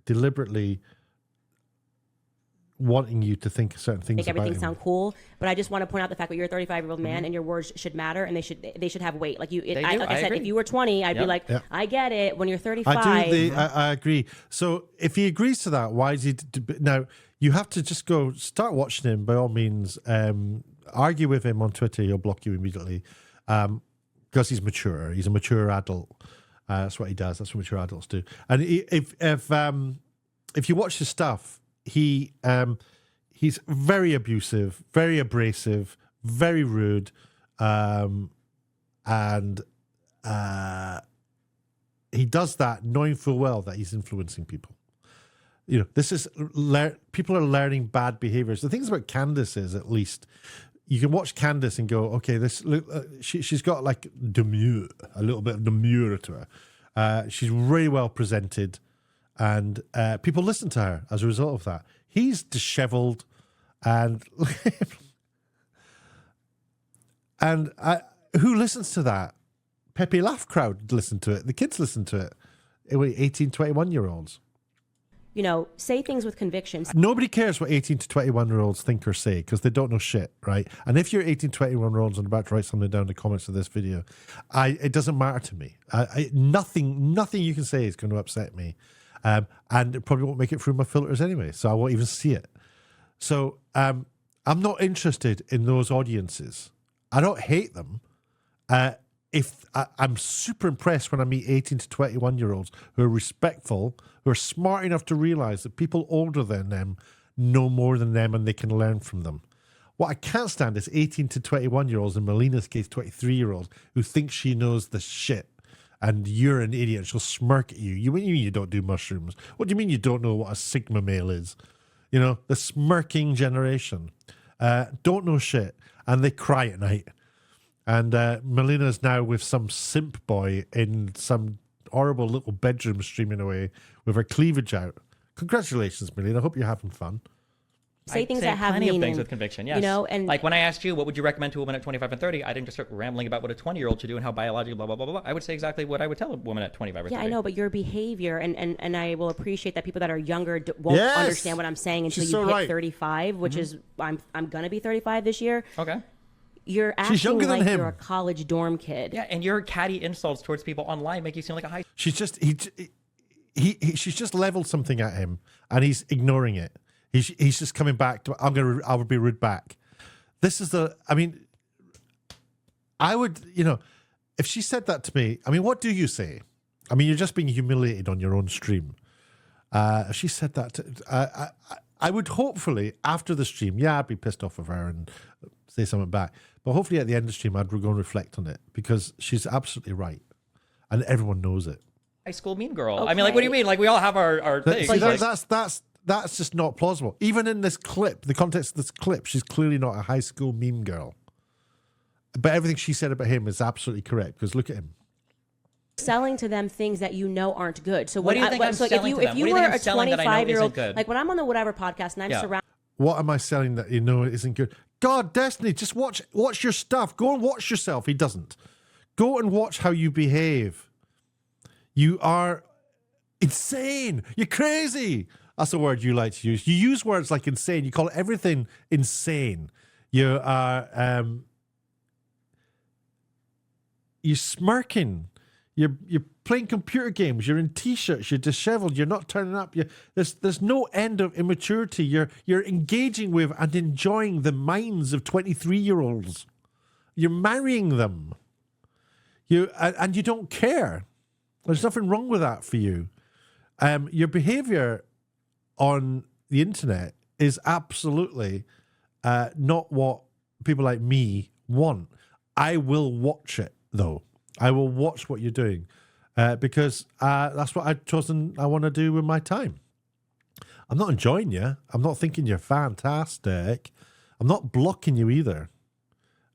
deliberately wanting you to think certain things make everything about sound cool. But I just want to point out the fact that you're a 35-year-old man and your words should matter, and they should have weight. Like I said, if you were 20, I'd be like, I get it. When you're 35, I agree. So if he agrees to that, why is he now? You have to just go start watching him by all means. Argue with him on Twitter; he'll block you immediately because he's mature. He's a mature adult. That's what he does. That's what mature adults do. And if you watch his stuff, he's very abusive, very abrasive, very rude, and he does that knowing full well that he's influencing people. This is people are learning bad behaviors. The things about Candace is, at least, you can watch Candace and go, okay, she's got demure, a little bit of demure to her. She's really well presented, and people listen to her as a result of that. He's disheveled, and who listens to that? Pepe Laugh crowd listen to it. The kids listen to it. 18, 21-year-olds. Say things with conviction. Nobody cares what 18 to 21-year-olds think or say because they don't know shit, right? And if you're 18, 21-year-olds and about to write something down in the comments of this video, it doesn't matter to me. Nothing you can say is going to upset me. And it probably won't make it through my filters anyway, so I won't even see it. So I'm not interested in those audiences. I don't hate them. I'm super impressed when I meet 18 to 21-year-olds who are respectful, who are smart enough to realize that people older than them know more than them and they can learn from them. What I can't stand is 18 to 21-year-olds, in Melina's case, 23-year-olds, who think she knows the shit. And you're an idiot. She'll smirk at you. What do you mean you don't do mushrooms? What do you mean you don't know what a Sigma male is? The smirking generation. Don't know shit. And they cry at night. And Melina's now with some simp boy in some horrible little bedroom streaming away with her cleavage out. Congratulations, Melina. I hope you're having fun. Say things that have plenty meaning. Of things with conviction, yes. And when I asked you, what would you recommend to a woman at 25 and 30? I didn't just start rambling about what a 20-year-old should do and how biologically blah, blah, blah, blah. I would say exactly what I would tell a woman at 25 or 30. Yeah, I know, but your behavior, and I will appreciate that people that are younger won't understand what I'm saying until you hit 35, which is, I'm going to be 35 this year. Okay. You're acting like him. You're a college dorm kid. Yeah, and your catty insults towards people online make you seem like a high... She's just leveled something at him, and he's ignoring it. He's just coming back to, I would be rude back. I would, if she said that to me, what do you say? You're just being humiliated on your own stream. If she said that, I would hopefully, after the stream, I'd be pissed off with her and say something back. But hopefully at the end of the stream, I'd go and reflect on it because she's absolutely right. And everyone knows it. High school mean girl. Okay. What do you mean? We all have our things. See, that's just not plausible. Even in this clip, the context of this clip, she's clearly not a high school meme girl. But everything she said about him is absolutely correct because look at him. Selling to them things that aren't good. So what do you think I'm selling to them? If you were a 25-year-old, when I'm on the whatever podcast and I'm surrounded. What am I selling that isn't good? God, Destiny, just watch your stuff. Go and watch yourself. He doesn't. Go and watch how you behave. You are insane. You're crazy. That's a word you like to use. You use words like insane. You call everything insane. You are you're smirking. You're playing computer games. You're in t-shirts. You're disheveled. You're not turning up. There's no end of immaturity. You're engaging with and enjoying the minds of 23-year-olds. You're marrying them. And you don't care. There's nothing wrong with that for you. Your behavior on the internet is absolutely not what people like me want. I will watch it, though. I will watch what you're doing because that's what I want to do with my time. I'm not enjoying you. I'm not thinking you're fantastic. I'm not blocking you either.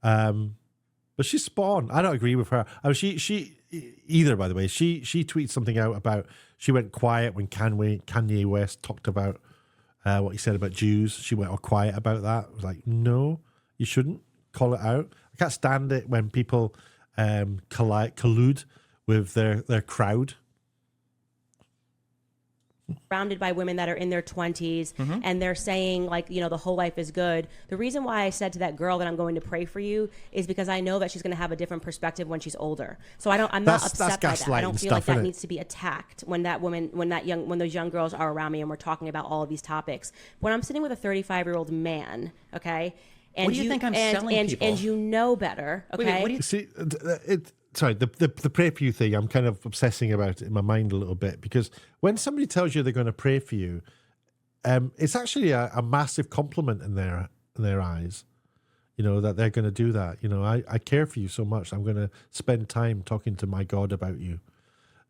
But she's spot on. I don't agree with her. She either, by the way. She tweeted something out about she went quiet when Kanye West talked about what he said about Jews. She went all quiet about that. I was like, no, you shouldn't call it out. I can't stand it when people collude with their crowd. Surrounded by women that are in their 20s and they're saying like, you know, the whole life is good. The reason why I said to that girl that I'm going to pray for you is because I know that she's going to have a different perspective when she's older. So I'm not upset by that. I don't feel like that needs to be attacked when those young girls are around me and we're talking about all of these topics. When I'm sitting with a 35-year-old man, okay? And what do you think I'm selling people? And you know better, okay? Wait, See, sorry, the pray for you thing, I'm kind of obsessing about it in my mind a little bit because when somebody tells you they're going to pray for you, it's actually a massive compliment in their eyes, you know, that they're going to do that. You know, I care for you so much. I'm going to spend time talking to my God about you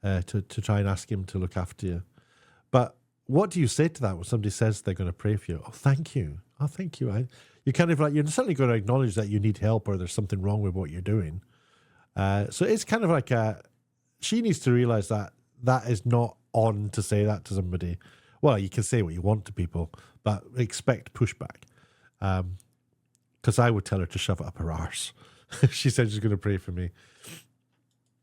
to try and ask him to look after you. But what do you say to that when somebody says they're going to pray for you? Oh, thank you. Oh, thank you. You're kind of like, you're certainly going to acknowledge that you need help or there's something wrong with what you're doing. So it's kind of like she needs to realize that is not on to say that to somebody. Well, you can say what you want to people, but expect pushback. Because I would tell her to shove it up her arse. She said she's going to pray for me.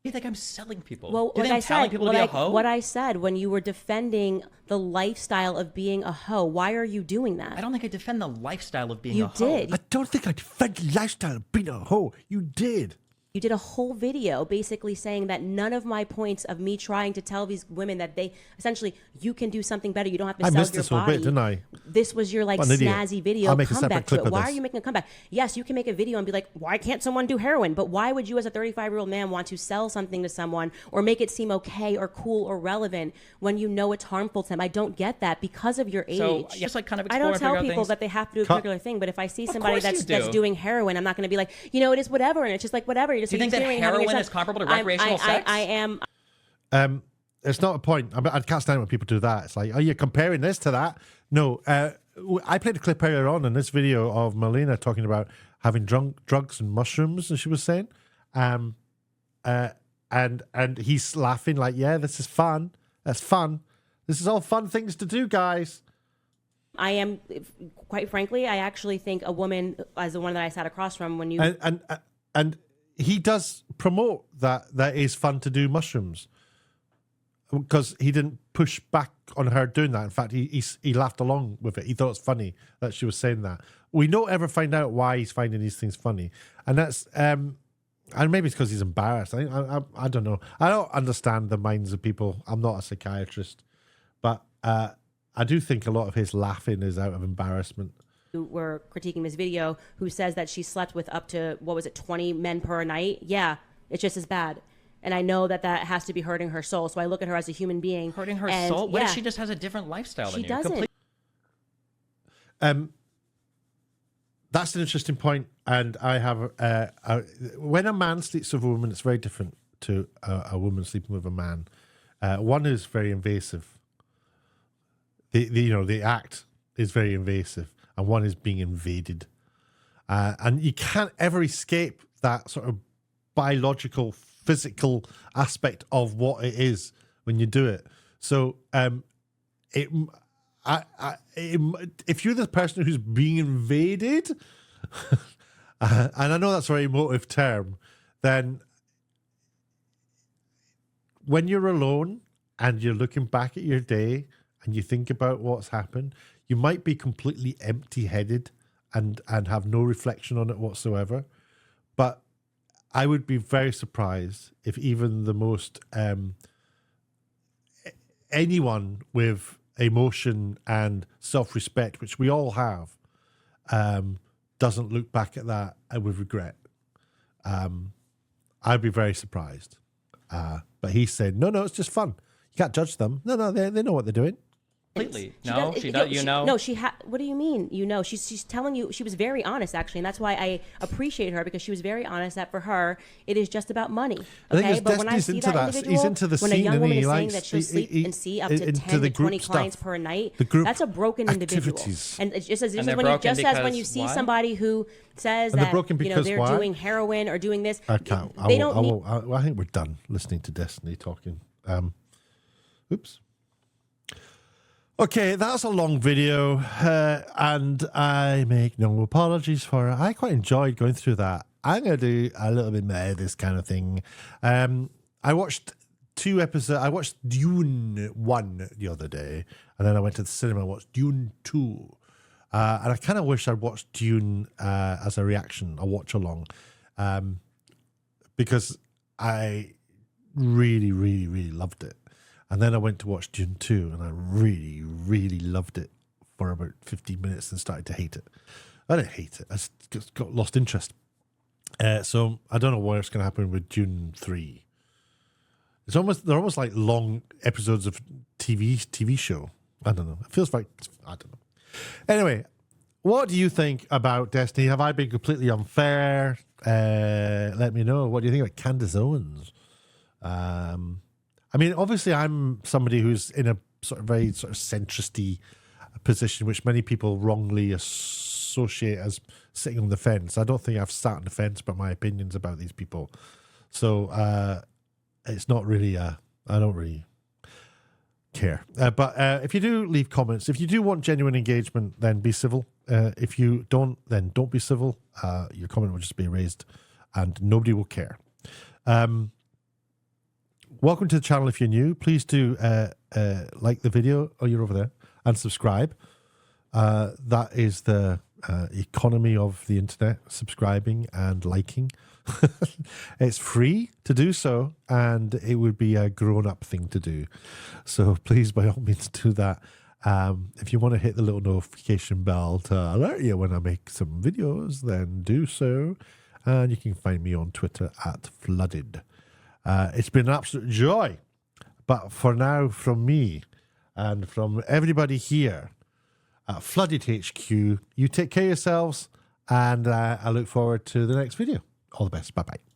You think I'm selling people? Well, do you think I'm telling people to be a hoe? What I said when you were defending the lifestyle of being a hoe, why are you doing that? I don't think I defend the lifestyle of being a hoe. You did. I don't think I defend the lifestyle of being a hoe. You did. You did a whole video basically saying that none of my points of me trying to tell these women that they essentially you can do something better. You don't have to sell your body. I missed this whole bit, didn't I? This was your like snazzy video. I'll make a separate clip of this. Why are you making a comeback? Yes, you can make a video and be like, why can't someone do heroin? But why would you as a 35-year-old man want to sell something to someone or make it seem okay or cool or relevant when you know it's harmful to them? I don't get that because of your age. So just like kind of I don't tell people that they have to do a particular thing, but if I see somebody that's doing heroin, I'm not going to be like, you know, it is whatever, and it's just like whatever. You're just do you think that heroin is comparable to recreational sex? I am. It's not a point. I can't stand when people do that. It's like, oh, you're comparing this to that. No, I played a clip earlier on in this video of Melina talking about having drugs and mushrooms, as she was saying. And he's laughing like, yeah, this is fun. That's fun. This is all fun things to do, guys. I am, quite frankly, I actually think a woman, as the one that I sat across from when you... And he does promote that is fun to do mushrooms because he didn't push back on her doing that. In fact, he laughed along with it. He thought it's funny that she was saying that. We don't ever find out why he's finding these things funny. And that's, and maybe it's because he's embarrassed. I don't know. I don't understand the minds of people. I'm not a psychiatrist, but I do think a lot of his laughing is out of embarrassment. Who were critiquing this video, who says that she slept with up to, 20 men per night. Yeah, it's just as bad. And I know that has to be hurting her soul. So I look at her as a human being. Hurting her soul? What if she just has a different lifestyle than you? She doesn't. That's an interesting point. And I have, when a man sleeps with a woman, it's very different to a woman sleeping with a man. One is very invasive. The act is very invasive. And one is being invaded. And you can't ever escape that sort of biological, physical aspect of what it is when you do it. So if you're the person who's being invaded, and I know that's a very emotive term, then when you're alone and you're looking back at your day and you think about what's happened, you might be completely empty-headed and have no reflection on it whatsoever. But I would be very surprised if even the most anyone with emotion and self-respect, which we all have, doesn't look back at that with regret. I'd be very surprised. But he said, no, it's just fun. You can't judge them. No, they know what they're doing. Completely. She does. No, what do you mean? She's telling you. She was very honest, actually, and that's why I appreciate her, because she was very honest that for her it is just about money. Okay, but when I see that individual, he's into the when a scene, young woman is saying likes, that she'll sleep and see up to 10 to 20 clients per night, that's a broken individual. And it's just as when you see somebody who says that they're doing heroin or doing this, I think we're done listening to Destiny talking. Oops. Okay, that's a long video, and I make no apologies for it. I quite enjoyed going through that. I'm going to do a little bit more of this kind of thing. I watched 2 episodes. I watched Dune 1 the other day, and then I went to the cinema and watched Dune 2. And I kind of wish I'd watched Dune as a reaction, a watch-along, because I really, really, really loved it. And then I went to watch Dune 2, and I really, really loved it for about 15 minutes and started to hate it. I didn't hate it. I just got lost interest. So I don't know what's going to happen with Dune 3. They're almost like long episodes of TV show. I don't know. It feels like, I don't know. Anyway, what do you think about Destiny? Have I been completely unfair? Let me know. What do you think about Candace Owens? I mean, obviously, I'm somebody who's in a very centrist-y position, which many people wrongly associate as sitting on the fence. I don't think I've sat on the fence about my opinions about these people. So it's not really, I don't really care. But if you do leave comments, if you do want genuine engagement, then be civil. If you don't, then don't be civil. Your comment will just be erased and nobody will care. Welcome to the channel if you're new. Please do like the video. Oh, you're over there. And subscribe. That is the economy of the internet, subscribing and liking. It's free to do so, and it would be a grown-up thing to do. So please, by all means, do that. If you want to hit the little notification bell to alert you when I make some videos, then do so. And you can find me on Twitter at Fludded. It's been an absolute joy. But for now, from me and from everybody here at Flooded HQ, you take care of yourselves, and I look forward to the next video. All the best. Bye-bye.